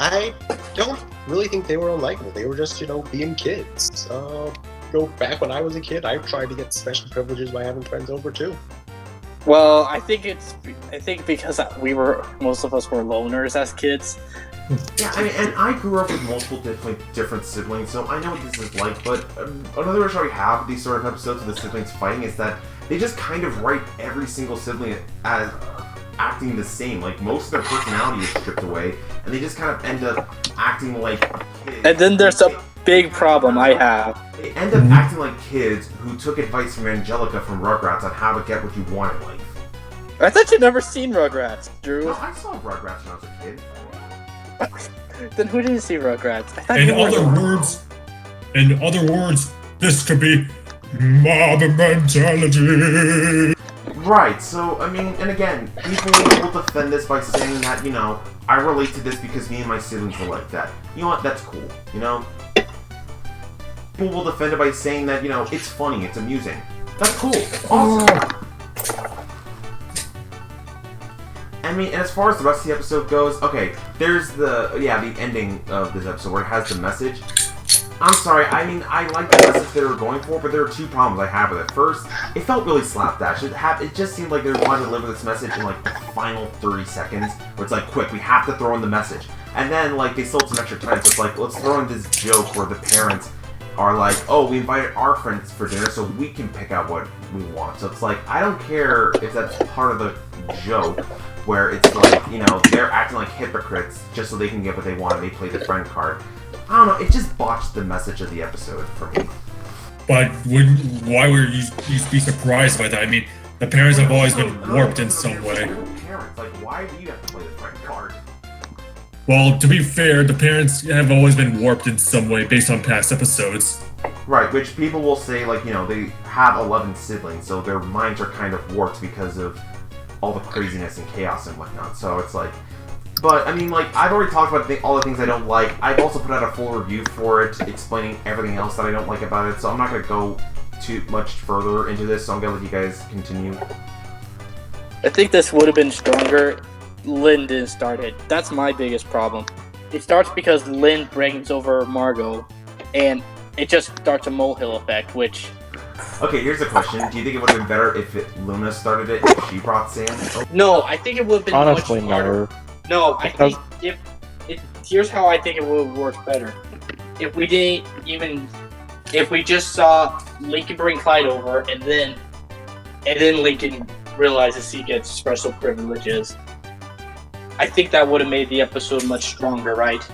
I don't really think they were unlikable. They were just, being kids. Go back when I was a kid, I tried to get special privileges by having friends over too. Well, I think because most of us were loners as kids. Yeah, and I grew up with multiple different siblings, so I know what this is like, but another issue I have with these sort of episodes with the siblings fighting is that they just kind of write every single sibling as acting the same. Like, most of their personality is stripped away, and they just kind of end up acting like kids. And then there's a big problem I have. They end up acting like kids who took advice from Angelica from Rugrats on how to get what you want in life. I thought you'd never seen Rugrats, Drew. No, I saw Rugrats when I was a kid. Then who didn't see Rugrats? In other words, this could be mob mentality. Right, so, and again, people will defend this by saying that, I relate to this because me and my siblings were like that. You know what, that's cool, People will defend it by saying that, it's funny, it's amusing. That's cool, awesome. And as far as the rest of the episode goes, okay, there's the ending of this episode where it has the message. I'm sorry, I like the message they were going for, but there are two problems I have with it. First, it felt really slapdash. It just seemed like they wanted to deliver this message in, the final 30 seconds, where it's quick, we have to throw in the message. And then, they still had some extra time, so it's let's throw in this joke where the parents are oh, we invited our friends for dinner, so we can pick out what we want. So it's I don't care if that's part of the joke, where it's they're acting like hypocrites just so they can get what they want and they play the friend card. I don't know, it just botched the message of the episode for me. But why were you be surprised by that? The parents have always been warped in some way. Parents, why do you have to play the friend card? Well, to be fair, the parents have always been warped in some way based on past episodes. Right, which people will say, they have 11 siblings, so their minds are kind of warped because of all the craziness and chaos and whatnot. So it's but, I've already talked about all the things I don't like. I've also put out a full review for it, explaining everything else that I don't like about it, so I'm not going to go too much further into this, so I'm going to let you guys continue. I think this would have been stronger. Lynn didn't start it. That's my biggest problem. It starts because Lynn brings over Margot, and it just starts a molehill effect, which... Okay, here's the question. Do you think it would have been better if Luna started it, if she brought Sam? No, I think it would have been Honestly, much harder. no. No, I think here's how I think it would have worked better. If we didn't even if we just saw Lincoln bring Clyde over, and then Lincoln realizes he gets special privileges, I think that would have made the episode much stronger, right?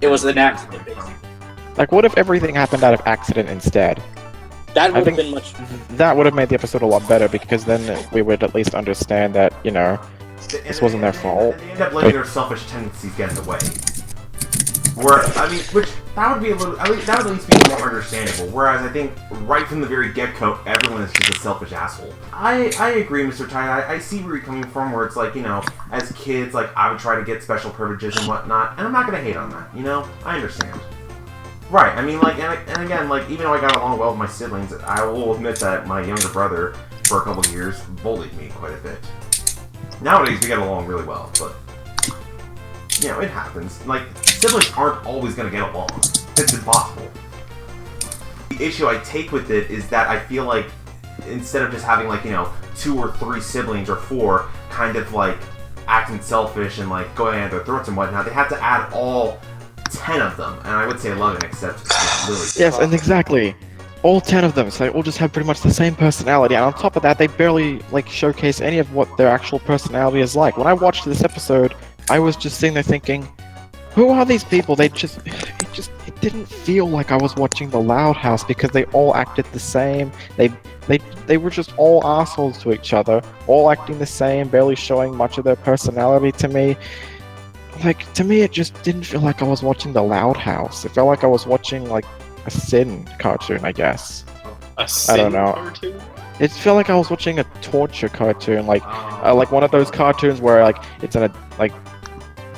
It was an accident, basically. Like, what if everything happened out of accident instead? That would have think- been much. That would have made the episode a lot better, because then we would at least understand that, you know, this wasn't their fault. And they end up letting their selfish tendencies get in the way. Where, I mean, which, that would be a little, that would at least be more understandable. Whereas I think, right from the very get-go, everyone is just a selfish asshole. I agree, MrTyeDye. I see where you're coming from, where it's like, you know, as kids, like, I would try to get special privileges and whatnot, and I'm not gonna hate on that, you know? I understand. Right, I mean, like, and again, like, even though I got along well with my siblings, I will admit that my younger brother, for a couple of years, bullied me quite a bit. Nowadays, we get along really well, but, you know, it happens. Like, siblings aren't always gonna get along. It's impossible. The issue I take with it is that I feel like, instead of just having, like, you know, 2 or 3 siblings or 4 kind of, like, acting selfish and, like, going at their throats and whatnot, they have to add all 10 of them, and I would say 11 except Lily. Yes, and exactly. All 10 of them, so they all just have pretty much the same personality, and on top of that, they barely, like, showcase any of what their actual personality is like. When I watched this episode, I was just sitting there thinking, who are these people? It didn't feel like I was watching The Loud House, because they all acted the same. They were just all assholes to each other, all acting the same, barely showing much of their personality to me. Like, to me, it just didn't feel like I was watching The Loud House. It felt like I was watching, like, a sin cartoon, I guess. A sin I don't know. cartoon? It felt like I was watching a torture cartoon, like one of those cartoons where, like, it's in a, like,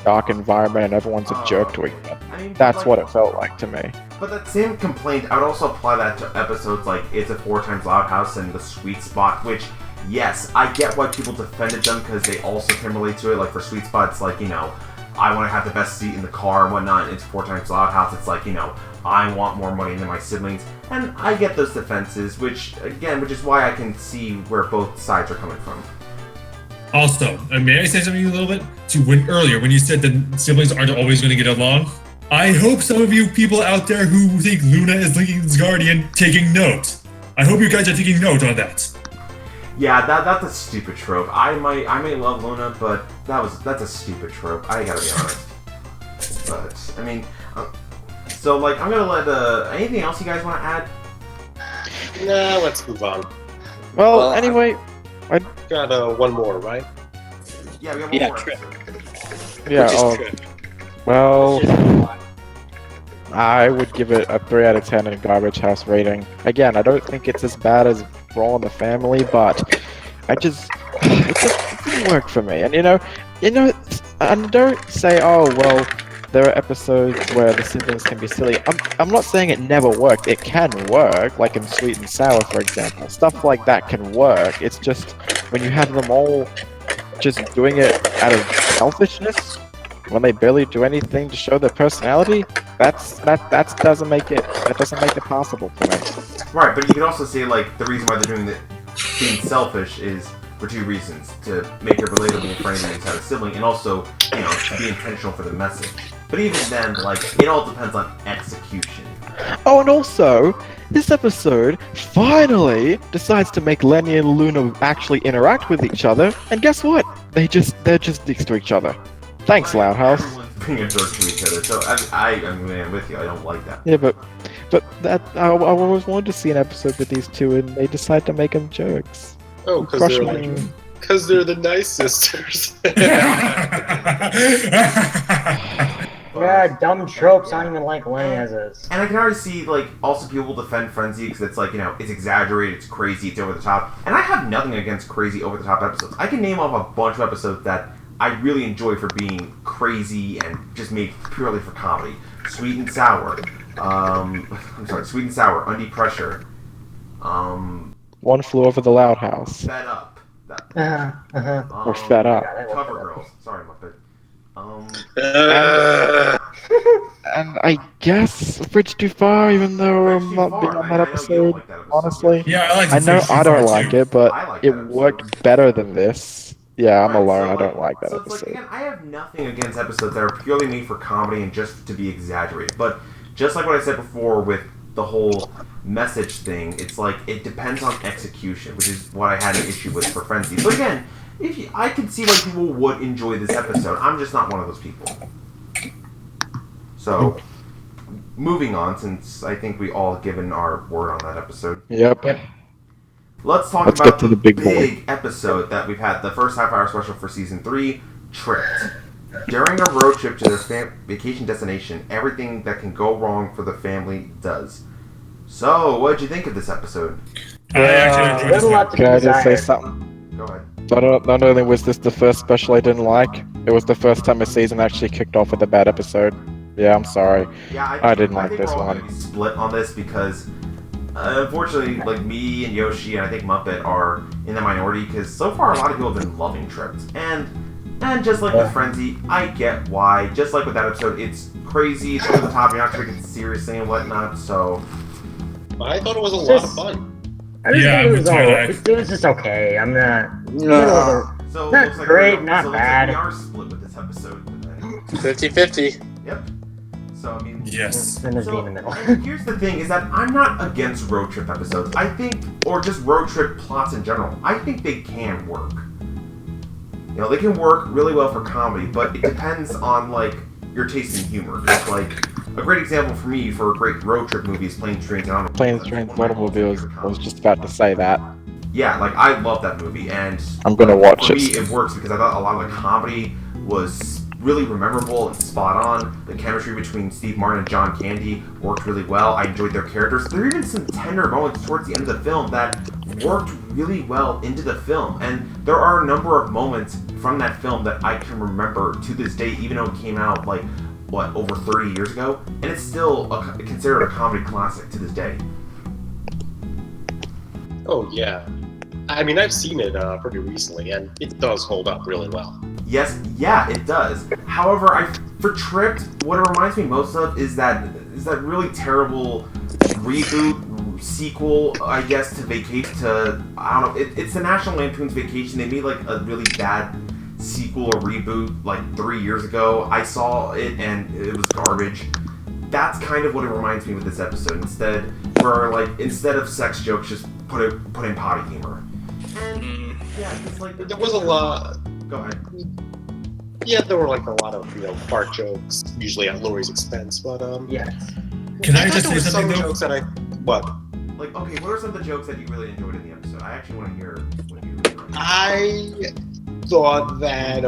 dark environment and everyone's a jerk to each other. I mean, That's like, what it felt like to me. But that same complaint, I would also apply that to episodes like It's a 4 Times Loud House and The Sweet Spot, which, yes, I get why people defended them, because they also can relate to it. Like, for Sweet Spot, it's like, you know, I want to have the best seat in the car and whatnot. And It's 4 Times Loud House, it's like, you know, I want more money than my siblings. And I get those defenses, which is why I can see where both sides are coming from. Also, may I say something a little bit? Earlier, when you said that siblings aren't always going to get along, I hope some of you people out there who think Luna is Lincoln's guardian taking note. I hope you guys are taking note on that. Yeah, that's a stupid trope. I may love Luna, but that's a stupid trope. I gotta be honest. But I mean, so like I'm gonna let anything else you guys want to add? Nah, let's move on. Well, anyway, Got one more, right? Yeah, we have one more. Trip. yeah, Which is oh, Trip. well, I would give it a 3 out of 10 in Garbage House rating. Again, I don't think it's as bad as Brawl in the Family, but it just didn't work for me. And you know, and don't say, oh well, there are episodes where the siblings can be silly. I'm not saying it never worked. It can work, like in Sweet and Sour, for example. Stuff like that can work. It's just when you have them all just doing it out of selfishness, when they barely do anything to show their personality, that doesn't make it possible for me. Right, but you could also say like the reason why they're doing it, being selfish, is for 2 reasons: to make it relatable for anyone who's had a sibling, and also, you know, to be intentional for the message. But even then, like, it all depends on execution. Oh, and also, this episode finally decides to make Lenny and Luna actually interact with each other, and guess what? They're just dicks to each other. Thanks, Loud House. Everyone's being a jerk to each other, so I'm with you. I don't like that. Yeah, but that I always wanted to see an episode with these two, and they decide to make them jerks. Oh, because they're the nice sisters. Yeah, dumb tropes. I don't even like Lenny as is. And I can already see, like, also people defend Frenzy because it's like, you know, it's exaggerated, it's crazy, it's over the top. And I have nothing against crazy, over the top episodes. I can name off a bunch of episodes that I really enjoy for being crazy and just made purely for comedy. Sweet and Sour. Sweet and Sour, Undie Pressure. One Flew Over the Loud House. Fed Up. Or Fed Up. Cover Girls. Sorry, Muppet. And I guess Bridge Too Far, even though I'm not big on that episode, honestly. Yeah, I like I know I don't like it, but I like it that episode. worked better than this. Yeah, I'm Right, alone. so, I don't like that so it's episode. like, again, I have nothing against episodes that are purely made for comedy and just to be exaggerated. But just like what I said before with the whole message thing, it's like it depends on execution, which is what I had an issue with for Frenzy. But again, I can see why people would enjoy this episode. I'm just not one of those people. So, moving on, since I think we all given our word on that episode. Yep. Let's talk Let's about get to the big episode that we've had, the first half-hour special for Season 3, Tricked. During a road trip to their vacation destination, everything that can go wrong for the family does. So, what did you think of this episode? I actually enjoyed this one. Can I just say something? Go ahead. Not only was this the first special I didn't like, it was the first time a season actually kicked off with a bad episode. Yeah, I'm sorry. Yeah, I didn't like think this we're all one. gonna be split on this because, unfortunately, like me and Yoshi and I think Muppet are in the minority because so far a lot of people have been loving Tripped. And just like with Frenzy, I get why. Just like with that episode, it's crazy, it's over the top, you're not taking it seriously and whatnot, so... I thought it was a lot of fun. I just Yeah, think it me too, was just okay. I'm not. So Not looks like great, we- not so bad. Looks like we are split with this episode today. 50-50. Yep. So, I mean... Yes. Then there's me in the middle. and here's the thing, is that I'm not against road trip episodes. I think, or just road trip plots in general, I think they can work. You know, they can work really well for comedy, but it depends on, like, your taste in humor. It's like, a great example for me for a great road trip movie is Planes, Trains, and Automobiles. Planes, Trains, and Automobiles. I was just about to say that. Yeah, like, I love that movie, and... I'm gonna watch for it. me, it works because I thought a lot of the comedy was really memorable and spot on. The chemistry between Steve Martin and John Candy worked really well. I enjoyed their characters. There are even some tender moments towards the end of the film that worked really well into the film. And there are a number of moments from that film that I can remember to this day, even though it came out, like, what, over 30 years ago? And it's still considered a comedy classic to this day. Oh, yeah. I mean, I've seen it pretty recently, and it does hold up really well. Yes, yeah, it does. However, for Tripped, what it reminds me most of is that really terrible reboot sequel, I guess, to Vacation. I don't know. It's the National Lampoon's Vacation. They made like a really bad sequel or reboot like 3 years ago. I saw it and it was garbage. That's kind of what it reminds me with this episode. Instead of sex jokes, just put in potty humor. And yeah, it's like There was a lot. Go ahead. Yeah, there were like a lot of fart jokes, usually at Lori's expense, but Yes. Can I thought just there say were some something though? jokes that what? Like, okay, what are some of the jokes that you really enjoyed in the episode? I actually want to hear what you really I thought that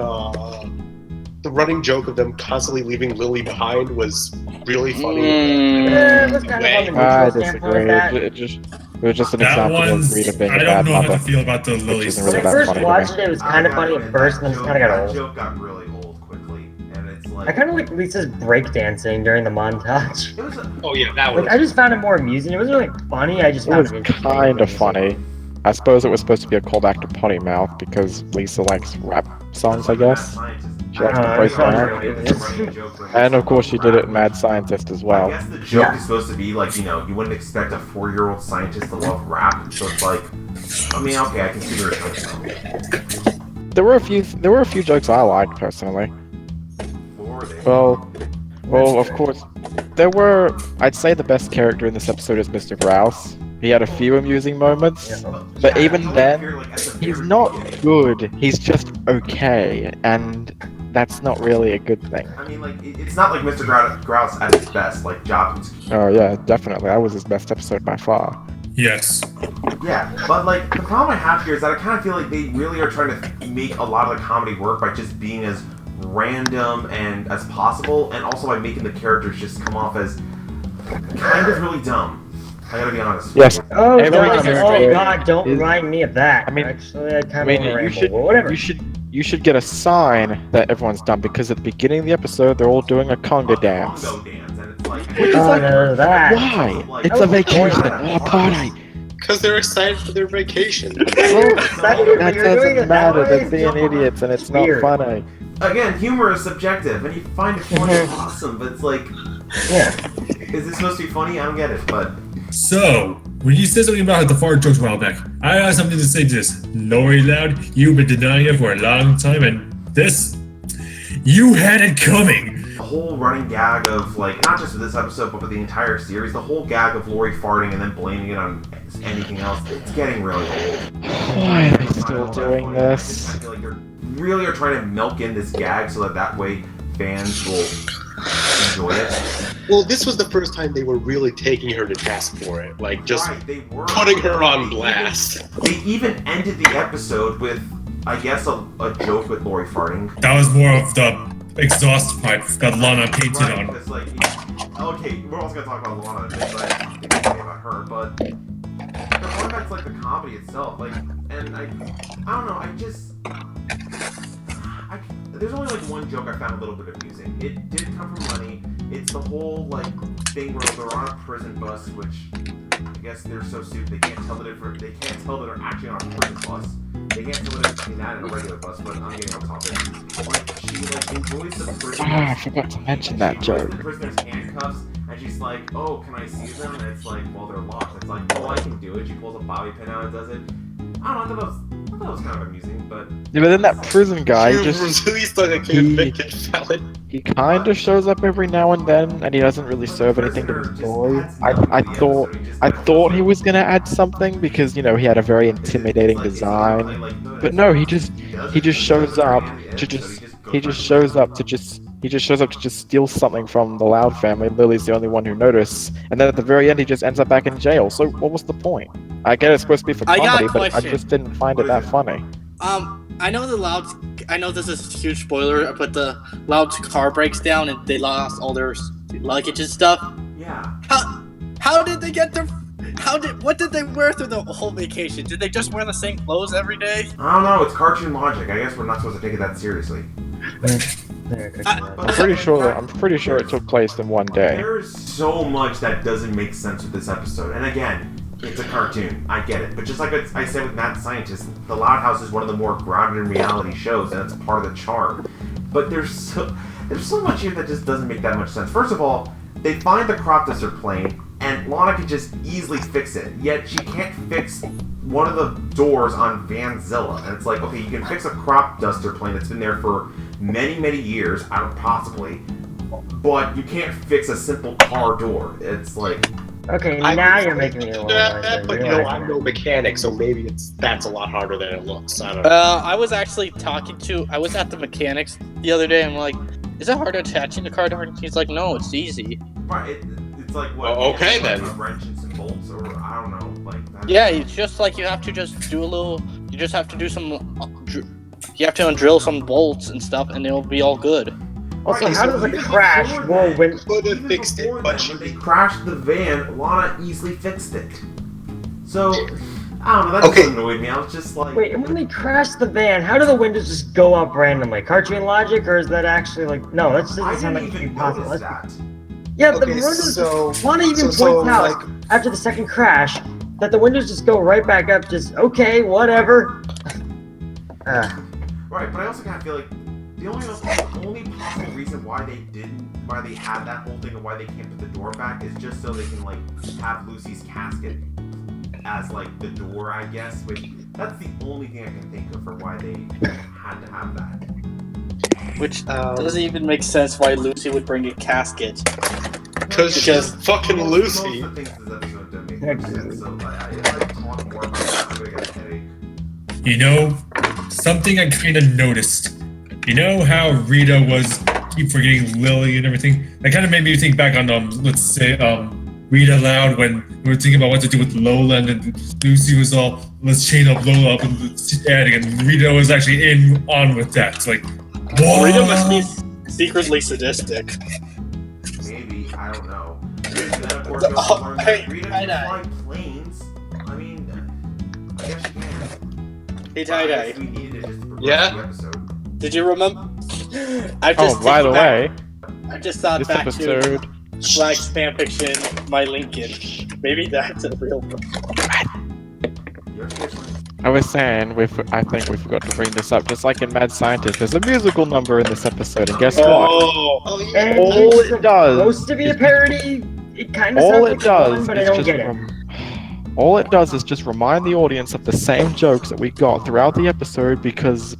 the running joke of them constantly leaving Lily behind was really funny. Yeah, it was kind of on the I neutral standpoint with that. disagree. It was just an That example of one's... Rita being I a don't bad know how to mother. feel about the Lily isn't When really I that first funny to watched me. it, it was kind of funny at first, and then it just kind of got That old. joke got really old quickly, and it's like... I kind of like Lisa's breakdancing during the montage. It was Oh yeah, that was. Like, I just found it more amusing. It wasn't really funny. I just It found was it interesting. kind of funny. I suppose it was supposed to be a callback to Potty Mouth because Lisa likes rap songs, I guess. She likes to Uh, play it sounds songs. really And of course she did it in Mad Scientist as I well. guess the joke Yeah. is supposed to be like, you wouldn't expect a 4-year-old scientist to love rap, so it's like, I mean, okay, I can see where it's coming from. There were a few jokes I liked personally. Or they- Well, of course, I'd say the best character in this episode is Mr. Grouse. He had a few amusing moments, but Yeah, even he then, appeared, like, at the he's very not beginning. good. He's just okay, and that's not really a good thing. I mean, like, it's not like Mr. Grouse at his best, like Jobs. Oh yeah, definitely. That was his best episode by far. Yes. Yeah, but like, the problem I have here is that I kind of feel like they really are trying to make a lot of the comedy work by just being as random and as possible, and also by making the characters just come off as kind of really dumb. I gotta be honest. Yes. Oh, Every God, character God, don't is- remind me of that. I mean- Actually, I kind I of mean, want to you ramble, should, but whatever. you should get a sign that everyone's done because at the beginning of the episode they're all doing a conga dance. Congo dance, and it's like, Which is Oh, like, no, that. why? It's a vacation, a party. Because they're excited for their vacation. Excited, That you're doing doesn't it that matter. way? They're being idiots, and it's not Weird. funny. Again, humor is subjective, and you find it funny and awesome, but it's like, Yeah. is this supposed to be funny? I don't get it, but... So, when you said something about the fart jokes a while back, I have something to say to this. Lori Loud, you've been denying it for a long time, and this, you had it coming. the whole running gag of, like, not just with this episode, but with the entire series, the whole gag of Lori farting and then blaming it on anything else, it's getting really old. Why are they still doing this? I feel like they really are trying to milk in this gag so that way fans will enjoy it. Well, this was the first time they were really taking her to task for it. Like, just they were putting her on blast. They even ended the episode with, I guess, a joke with Lori farting. That was more of the exhaust pipe that Lana painted Right, on. because, like, okay, we're also gonna talk about Lana in a minute, but I think about her, but the point that's like the comedy itself, like, and I don't know, there's only like one joke I found a little bit amusing. It did come from money. It's the whole like thing where they're on a prison bus, which I guess they're so stupid they can't tell that they're actually on a prison bus. They can't tell the difference between that and a regular bus, but I'm getting off topic. Like, she like enjoys the prison. I forgot to mention that joke. The prisoner's handcuffs, and she's like, "Oh, can I see them?" And it's like, "Well, they're locked." It's like, "Oh, I can do it." She pulls a bobby pin out and does it. I don't know. I thought that was kind of amusing, but Yeah, but then that prison guy She just was released like a convicted felon. he kind of shows up every now and then, and he doesn't really serve anything to the story. I thought he was gonna add something because he had a very intimidating design, but no, he just shows up to just steal something from the Loud family. Lily's the only one who noticed, and then at the very end he just ends up back in jail. So what was the point? I get it's supposed to be for I got a comedy, but I question. just didn't find it that funny. I know I know this is a huge spoiler, but the Loud's car breaks down and they lost all their luggage and stuff. yeah. How did they get their? What did they wear through the whole vacation? Did they just wear the same clothes every day? I don't know. It's cartoon logic. I guess we're not supposed to take it that seriously. I'm pretty sure it took place in one day. There's so much that doesn't make sense with this episode, and again, it's a cartoon. I get it, but just like I said with Mad Scientist, The Loud House is one of the more grounded in reality shows, and it's part of the charm. But there's so much here that just doesn't make that much sense. First of all, they find the crop duster plane, and Lana can just easily fix it. Yet she can't fix one of the doors on Vanzilla, and it's like, okay, you can fix a crop duster plane that's been there for many, many years, possibly, but you can't fix a simple car door. It's like, Okay, now you're making me a little But I'm no mechanic, so maybe that's a lot harder than it looks. I don't know. I was actually I was at the mechanics the other day. I'm like, is it hard attaching the car door? And he's like, no, it's easy. right, it's like what? Oh, okay, it's like then. a wrench and some bolts, or I don't know, like. Yeah, it's just like you have to just do a little. You just have to do some. You have to undrill some bolts and stuff, and it'll be all good. Also, Right, how so does a even crash before roll that- when? Could have Even fixed it, before but that, she when they crashed the van, Lana easily fixed it. So, I don't know, that Okay. just annoyed me. I was just like... Wait, and when they crash the van, how do the windows just go up randomly? Cartoon logic, or is that actually like no? That's I doesn't sound didn't like even possible. notice That's- that. Yeah, the Okay, windows. so- Lana even so, points out like- after the second crash that the windows just go right back up. Just okay, whatever. Right, but I also kind of feel like the only possible reason why they had that whole thing of why they can't put the door back is just so they can like have Lucy's casket as like the door, I guess. Which that's the only thing I can think of for why they had to have that. Which doesn't even make sense why Lucy would bring a casket. Because she's fucking Most Lucy. of the things in this episode don't make much sense, so I talk more about that. I'm gonna get a headache. You know, something I kind of noticed. You know how Rita was keep forgetting Lily and everything? That kind of made me think back on, let's say, Rita Loud when we were thinking about what to do with Lola, and then Lucy was all, let's chain up Lola up in the attic, and Rita was actually on with that. It's like, what? Rita must be secretly sadistic. Maybe, I don't know. And then of course we also learned Hey, that Rita TyeDye. can fly planes. I mean, I guess she can. Hey, But I guess TyeDye, we needed it just to progress Yeah? the episode. did you remember? I just Oh, by the way, I just thought this back to episode. Black's fanfiction, My Lincoln. Maybe that's a real. Yoshi Player. I was saying, I think we forgot to bring this up. Just like in Mad Scientist, there's a musical number in this episode, and guess what? Oh, yeah. And All it's it does supposed to be a parody. It kind of All sounds it like fun, does but I is don't just get it. all it does is just remind the audience of the same jokes that we got throughout the episode because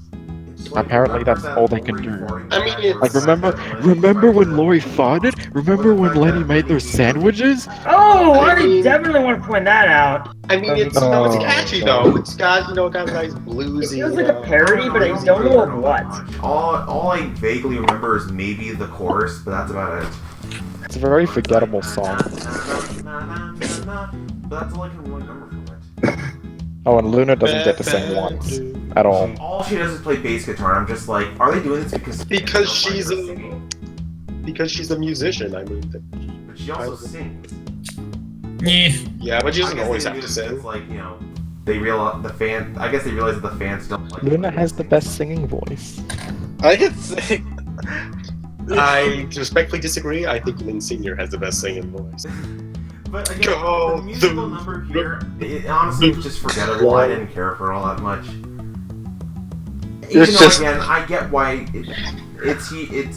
Apparently, that's all they can do. I mean, it's- Like, remember when Lori farted? Remember when Lenny made those sandwiches? Oh, I I mean- definitely want to point that out. I mean, it's it's catchy though. It's got got a nice bluesy. It feels like a parody, but I don't know of what. All I vaguely remember is maybe the chorus, but that's about it. It's a very forgettable song. But that's all I can really remember from it. Oh, and Luna doesn't get to sing once at all. All she does is play bass guitar, and I'm just like, are they doing this because Because she's a musician. I mean, but she also sings. yeah, but she I doesn't guess always they have do to this because, sing. like, they realize I guess they realize that the fans don't like Luna it. has the best singing voice. I can say. I respectfully disagree. I think Lynn Senior has the best singing voice. But again, Go the musical the- number here, it honestly was just forgettable. I didn't care for it all that much. Even It's though, just- again, I get why it's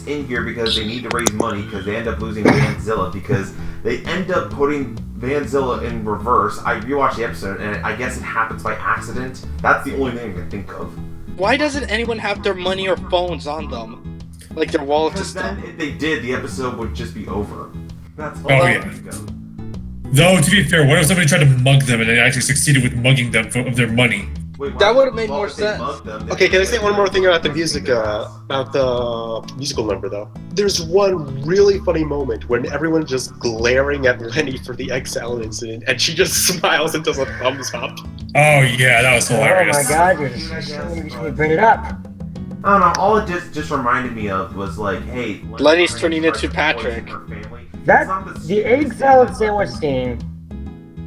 in here because they need to raise money because they end up losing Vanzilla because they end up putting Vanzilla in reverse. I rewatched the episode and I guess it happens by accident. That's the only thing I can think of. Why doesn't anyone have their money or phones on them? Like their wallets and Because stuff. then if they did, the episode would just be over. That's all Oh, I yeah. can think of. Though, to be fair, what if somebody tried to mug them and they actually succeeded with mugging them of their money? Wait, That why- would've made well, more if they sense. mugged them, Okay, can I say one more thing about the music? About the musical number though. There's one really funny moment when everyone's just glaring at Lenny for the egg salad incident, and she just smiles and does a thumbs up. Oh yeah, that was Oh hilarious. my god, you're just making me bring it up. I don't know. All it just reminded me of was like, hey, Lenny's turning into Patrick. That the egg salad sandwich scene.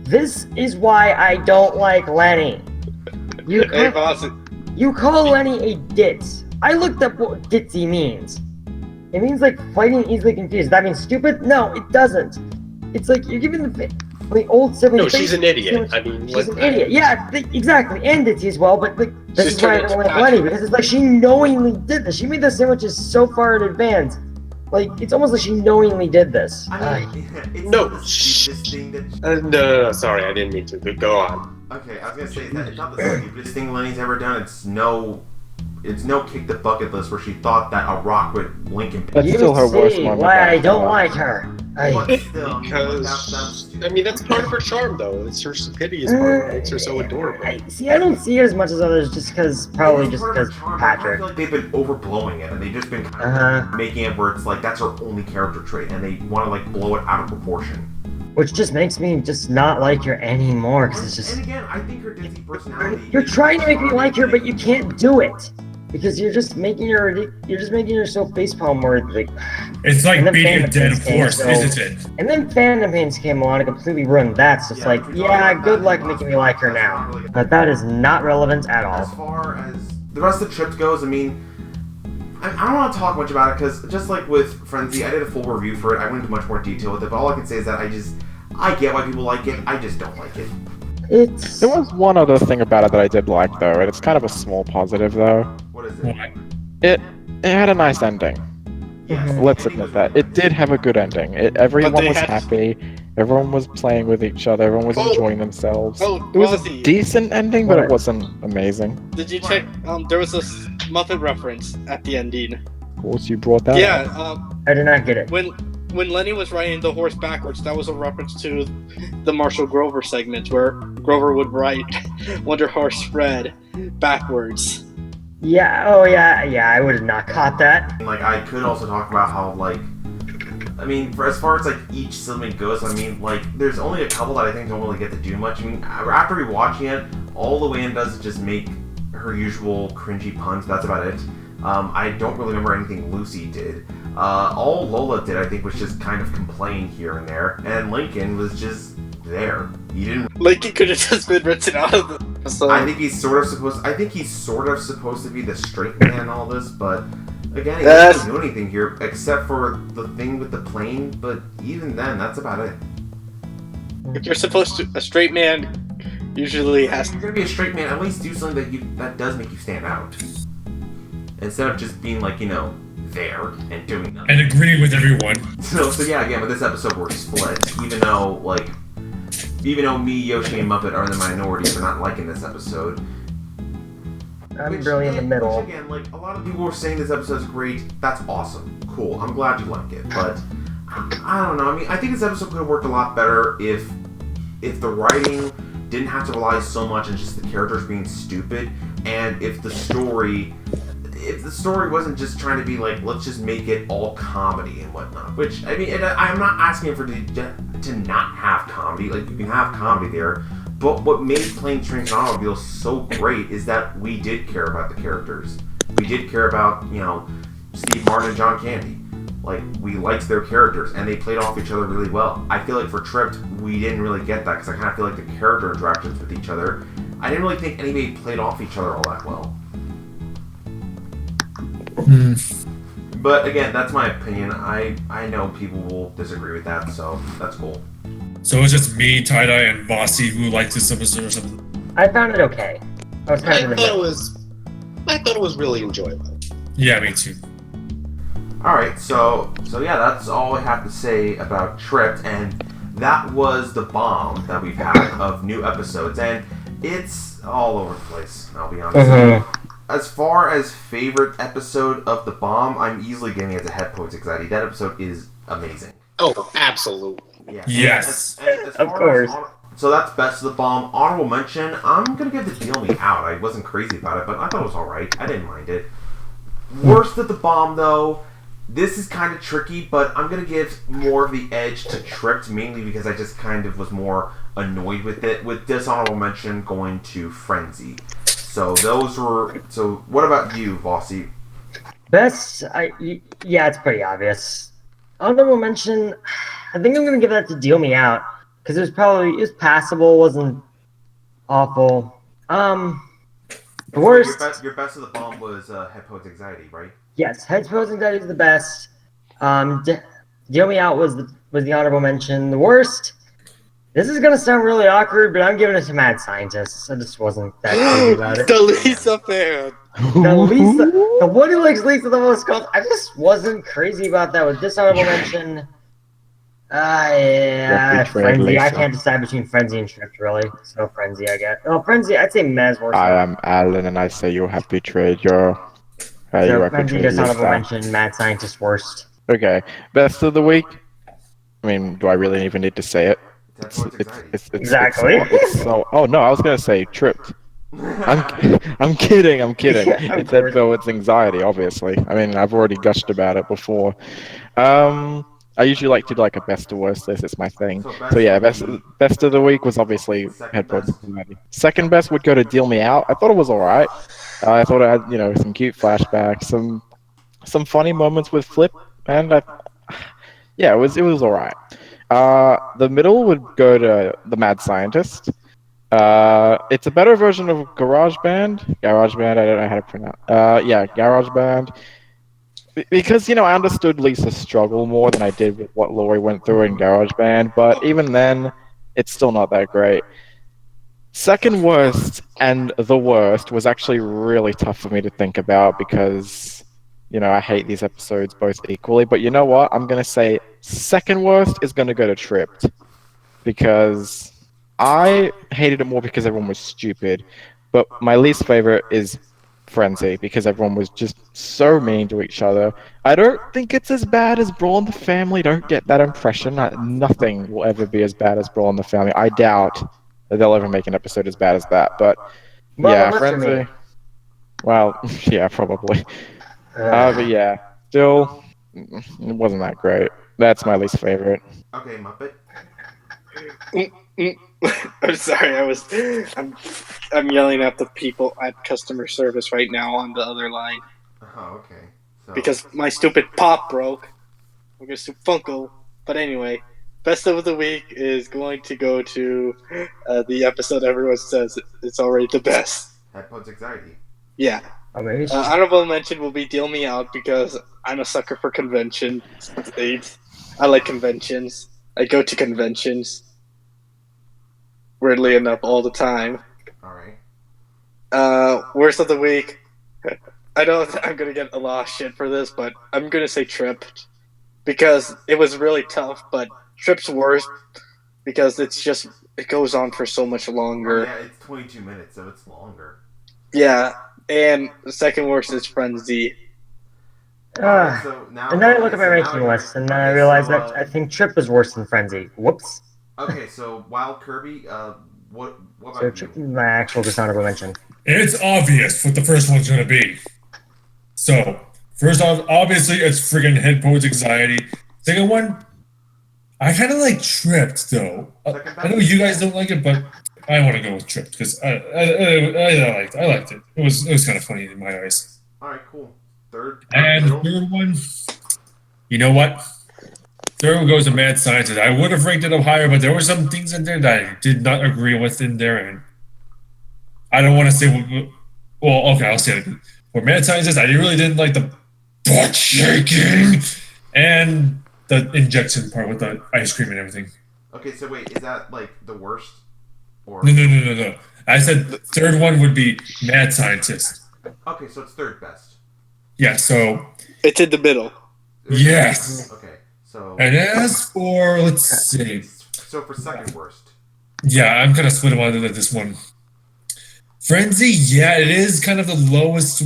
This is why I don't like Lenny. Hey, boss. You call Lenny a ditz. I looked up what ditzy means. It means like fighting easily confused. That means stupid? No, it doesn't. It's like you're giving the old sibling. No, she's an idiot. I mean, she's an idiot. Yeah, exactly, and ditzy as well. But like, this She's is why I turning don't into like Lenny Patrick. because it's like she knowingly did this. She made the sandwiches so far in advance. Like it's almost like she knowingly did this. I mean, it's No, not the stupidest thing that. no, sorry, I didn't mean to. But go on. Okay, I was gonna say that it's not the stupidest thing Lenny's ever done. It's no kick the bucket list where she thought that a rock would blink and. That's you still her worst see moment. why I by don't far. like her. But still, I mean, Because that's I mean, that's part of her charm, though. It's her stupidity is part of what makes her so adorable. I don't see it as much as others, just because probably just because I Patrick. feel like they've been overblowing it, and they've just been kind of Uh-huh. making it where it's like that's her only character trait, and they want to like blow it out of proportion. Which just makes me just not like her anymore, because it's just And again, I think her ditzy personality. you're trying to make me like her, but you can't do it because you're just making her so facepalm where like. It's like And then beating a Phantom dead Pains came, horse, so- isn't it? And then Phantom Pains came along and completely ruined that. So it's like, yeah, good luck making me like her now. But that is not relevant at As all. far as the rest of the trip goes, I mean, I don't want to talk much about it because just like with Frenzy, I did a full review for it. I went into much more detail with it, but all I can say is that I get why people like it. I just don't like it. It's There was one other thing about it that I did like, though, and it's kind of a small positive, though. What is it? What? It had a nice ending. Yes, Let's the ending admit was that. really It did have a good ending. Everyone But they was had- happy. Everyone was playing with each other. Everyone was Oh. enjoying themselves. Oh, It was a Ozzy, decent ending, but it What? wasn't amazing. did you check? There was this Muppet reference at the ending. Of course, you brought that up. Yeah, I did not get it. when Lenny was riding the horse backwards, that was a reference to the Marshall Grover segment where Grover would ride Wonder Horse Fred backwards. Yeah. Oh yeah. Yeah. I would have not caught that. Like I could also talk about how like I mean for as far as like each sibling goes, I mean like there's only a couple that I think don't really get to do much. I mean after rewatching it, all Luann does is just make her usual cringy puns. That's about it. I don't really remember anything Lucy did. All Lola did, I think, was just kind of complain here and there, and Lincoln was just there. He didn't. Like he could have just been written out of the episode. I think he's sort of supposed to be the straight man in all this, but again, he Yes. doesn't do anything here except for the thing with the plane. But even then, that's about it. If you're supposed to, a straight man usually has. If you're gonna be a straight man, at least do something that does make you stand out, instead of just being like there and doing nothing. And agreeing with everyone. So yeah, again, with this episode we're split. Even though me, Yoshi, and Muppet are in the minority for not liking this episode. I'm really in the middle. Which again, like, a lot of people were saying this episode's great. That's awesome. Cool. I'm glad you like it. But, I don't know. I mean, I think this episode could have worked a lot better if the writing didn't have to rely so much on just the characters being stupid, and if the story wasn't just trying to be like, let's just make it all comedy and whatnot. Which, I mean, I'm not asking for to not have comedy. Like, you can have comedy there. But what made Planes, Trains, and Automobiles so great is that we did care about the characters. We did care about, Steve Martin and John Candy. Like, we liked their characters, and they played off each other really well. I feel like for Tripped, we didn't really get that, because I kind of feel like the character interactions with each other, I didn't really think anybody played off each other all that well. But again, that's my opinion. I know people will disagree with that, so that's cool. So it's just me, Tie-Dye, and Bossy who liked this episode or something? I found it okay. I was kind of in the middle. I thought it was really enjoyable. Yeah, me too. Alright, so yeah, that's all I have to say about Tripped, and that was the bomb that we've had of new episodes, and it's all over the place, I'll be honest. As far as favorite episode of the bomb, I'm easily getting it to Head Poet's Anxiety. That episode is amazing. Oh, absolutely. Yeah. Yes. And Of course. So that's best of the bomb. Honorable mention, I'm gonna give the Deal Me Out. I wasn't crazy about it, but I thought it was alright. I didn't mind it. Worst of the bomb, though, this is kind of tricky, but I'm gonna give more of the edge to Tripped, mainly because I just kind of was more annoyed with it. With this honorable mention going to Frenzy. So those were. So what about you, Bossy? Best, yeah, it's pretty obvious. Honorable mention, I think I'm gonna give that to Deal Me Out, because it was passable, wasn't awful. The worst. Your best of the bomb was Head Poet's Anxiety, right? Yes, Head Poet's Anxiety is the best. Deal Me Out was the honorable mention. The worst. This is gonna sound really awkward, but I'm giving it to Mad Scientist. I just wasn't that crazy about it. The Lisa fan. The one who likes Lisa the most. I just wasn't crazy about that. With this honorable mention, yeah, Frenzy. Lisa. I can't decide between Frenzy and Tripped, really. So Frenzy, I guess. Oh, Frenzy. I'd say Maz worse. I am Alan, and I say you have betrayed your. So Frenzy, just honorable mention. Mad Scientist worst. Okay, best of the week. I mean, do I really even need to say it? Exactly. Oh no, I was gonna say Tripped. I'm kidding. Yeah, It's Head Poet's Anxiety, obviously. I mean, I've already gushed about it before. I usually like to do like a best to worst list. It's my thing. So yeah, best of the week was obviously Head Poet's Anxiety. Second best would go to Deal Me Out. I thought it was alright. I thought it had some cute flashbacks, some funny moments with Flip, and it was alright. The middle would go to The Mad Scientist. It's a better version of GarageBand. I don't know how to pronounce. GarageBand. Because I understood Lisa's struggle more than I did with what Laurie went through in GarageBand, but even then, it's still not that great. Second worst and the worst was actually really tough for me to think about because, I hate these episodes both equally. But you know what? I'm gonna say second worst is gonna go to Tripped because I hated it more because everyone was stupid. But my least favorite is Frenzy because everyone was just so mean to each other. I don't think it's as bad as Brawl in the Family. Don't get that impression. Nothing will ever be as bad as Brawl in the Family. I doubt that they'll ever make an episode as bad as that. But Frenzy. Well, yeah, probably. But yeah, still, it wasn't that great. That's my least favorite. Okay, Muppet. I'm sorry. I'm yelling at the people at customer service right now on the other line Oh, okay. So, because my stupid pop broke. I'm gonna sue Funko. But anyway, best of the week is going to go to the episode everyone says it's already the best. Head Poet's Anxiety. Yeah. Oh, maybe it's Honorable mention will be Deal Me Out because I'm a sucker for conventions. I like conventions. I go to conventions. Weirdly enough, all the time. Alright. Worst of the week. I know I'm gonna get a lot of shit for this, but I'm gonna say Tripped because it was really tough. But Tripped's worst because it goes on for so much longer. Yeah, it's 22 minutes, so it's longer. Yeah, And the second worst is Frenzy. Ah. So now, And then I look at my so now ranking you're- list, and then I okay, realize so, that I think Trip was worse than Frenzy. Whoops. Okay, so Wild Kirby, what So about Trip you? is my actual dishonorable mention. It's obvious what the first one's gonna be. So, first off, obviously it's friggin' Head Pose Anxiety. Second one, I kind of like Tripped though. I know you guys don't like it, but I want to go with Tripped because I liked it. It was kind of funny in my eyes. All right, cool. Third, And middle. third one, you know what? Third one goes to Mad Scientist. I would have ranked it up higher, but there were some things in there that I did not agree with in there, and I don't want to say. Well, okay, I'll say it. For Mad Scientist, I really didn't like the butt shaking and the injection part with the ice cream and everything. Okay, so wait, is that like the worst? Or No. I said the third one would be Mad Scientist. okay, so it's third best. Yeah, so It's in the middle. yes. Okay, so And as for let's see. so for second worst. Yeah, I'm gonna split them out into this one. Frenzy, yeah, it is kind of the lowest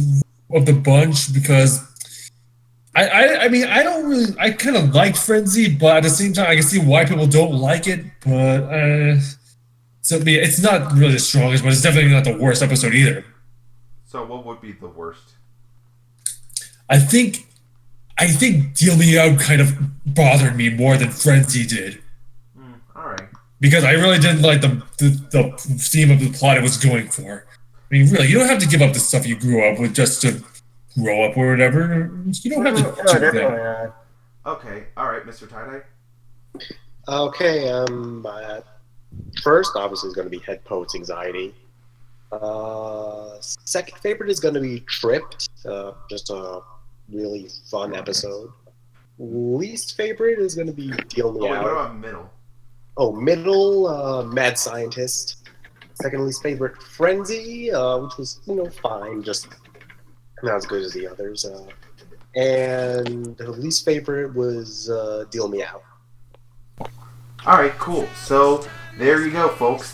of the bunch because I mean I don't really I kind of like Frenzy, but at the same time I can see why people don't like it. But so I mean, it's not really the strongest, but it's definitely not the worst episode either. So what would be the worst? I think Deal Me Out kind of bothered me more than Frenzy did. All right. Because I really didn't like the theme of the plot it was going for. I mean, really, you don't have to give up the stuff you grew up with just to grow up or whatever. You don't have to No, do definitely that. not. Okay. All right, MrTyeDye. Okay, first, obviously, is going to be Head Pose Anxiety. Second favorite is going to be Tripped. Just a really fun episode. Least favorite is going to be Deal Me Oh, wait, Out. what about middle? Oh, middle, Mad Scientist. Second least favorite, Frenzy, which was, fine, just not as good as the others. And the least favorite was Deal Me Out. All right, cool. So there you go, folks.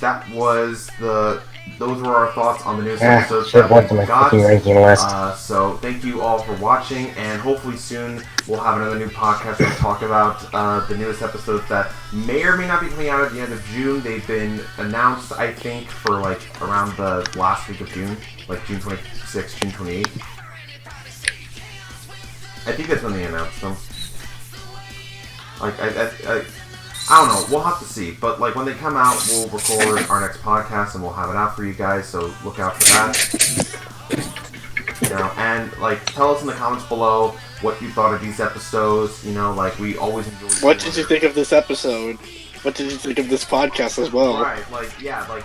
Those were our thoughts on the newest episodes Shit, that what's we my got. freaking ranking list? So thank you all for watching, and hopefully soon we'll have another new podcast where we talk about the newest episodes that may or may not be coming out at the end of June. They've been announced, I think, for like around the last week of June, like June 26th, June 28th. I think that's when they announced them. Like I don't know. We'll have to see. But like when they come out, we'll record our next podcast and we'll have it out for you guys. So look out for that. And like tell us in the comments below what you thought of these episodes. Like we always enjoy. What did you think of this episode? What did you think of this podcast as well? Right. Like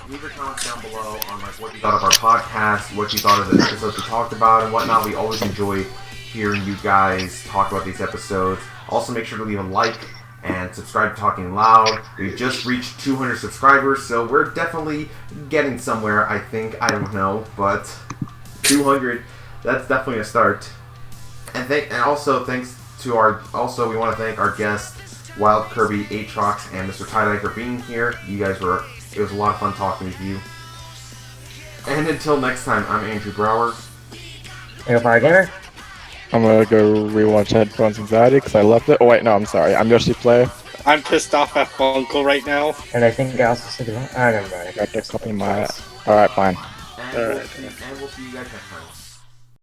leave your comments down below on like what you thought of our podcast, what you thought of the episodes we talked about, and whatnot. We always enjoy hearing you guys talk about these episodes. Also, make sure to leave a like and subscribe to Talking Loud. We've just reached 200 subscribers, so we're definitely getting somewhere, I think. I don't know, but 200, that's definitely a start. And also thanks to we want to thank our guests, WildKirbyAtrox and MrTyeDye for being here. It was a lot of fun talking with you. And until next time, I'm Andrew Brauer. Anglophile Gamer. I'm gonna go rewatch Head Pose Anxiety because I loved it. Oh wait, no, I'm sorry. I'm Yoshi Player. I'm pissed off at Funko right now. And I think I also said that. Never mind. I got to copy my. Alright, fine. And we'll see you guys next time.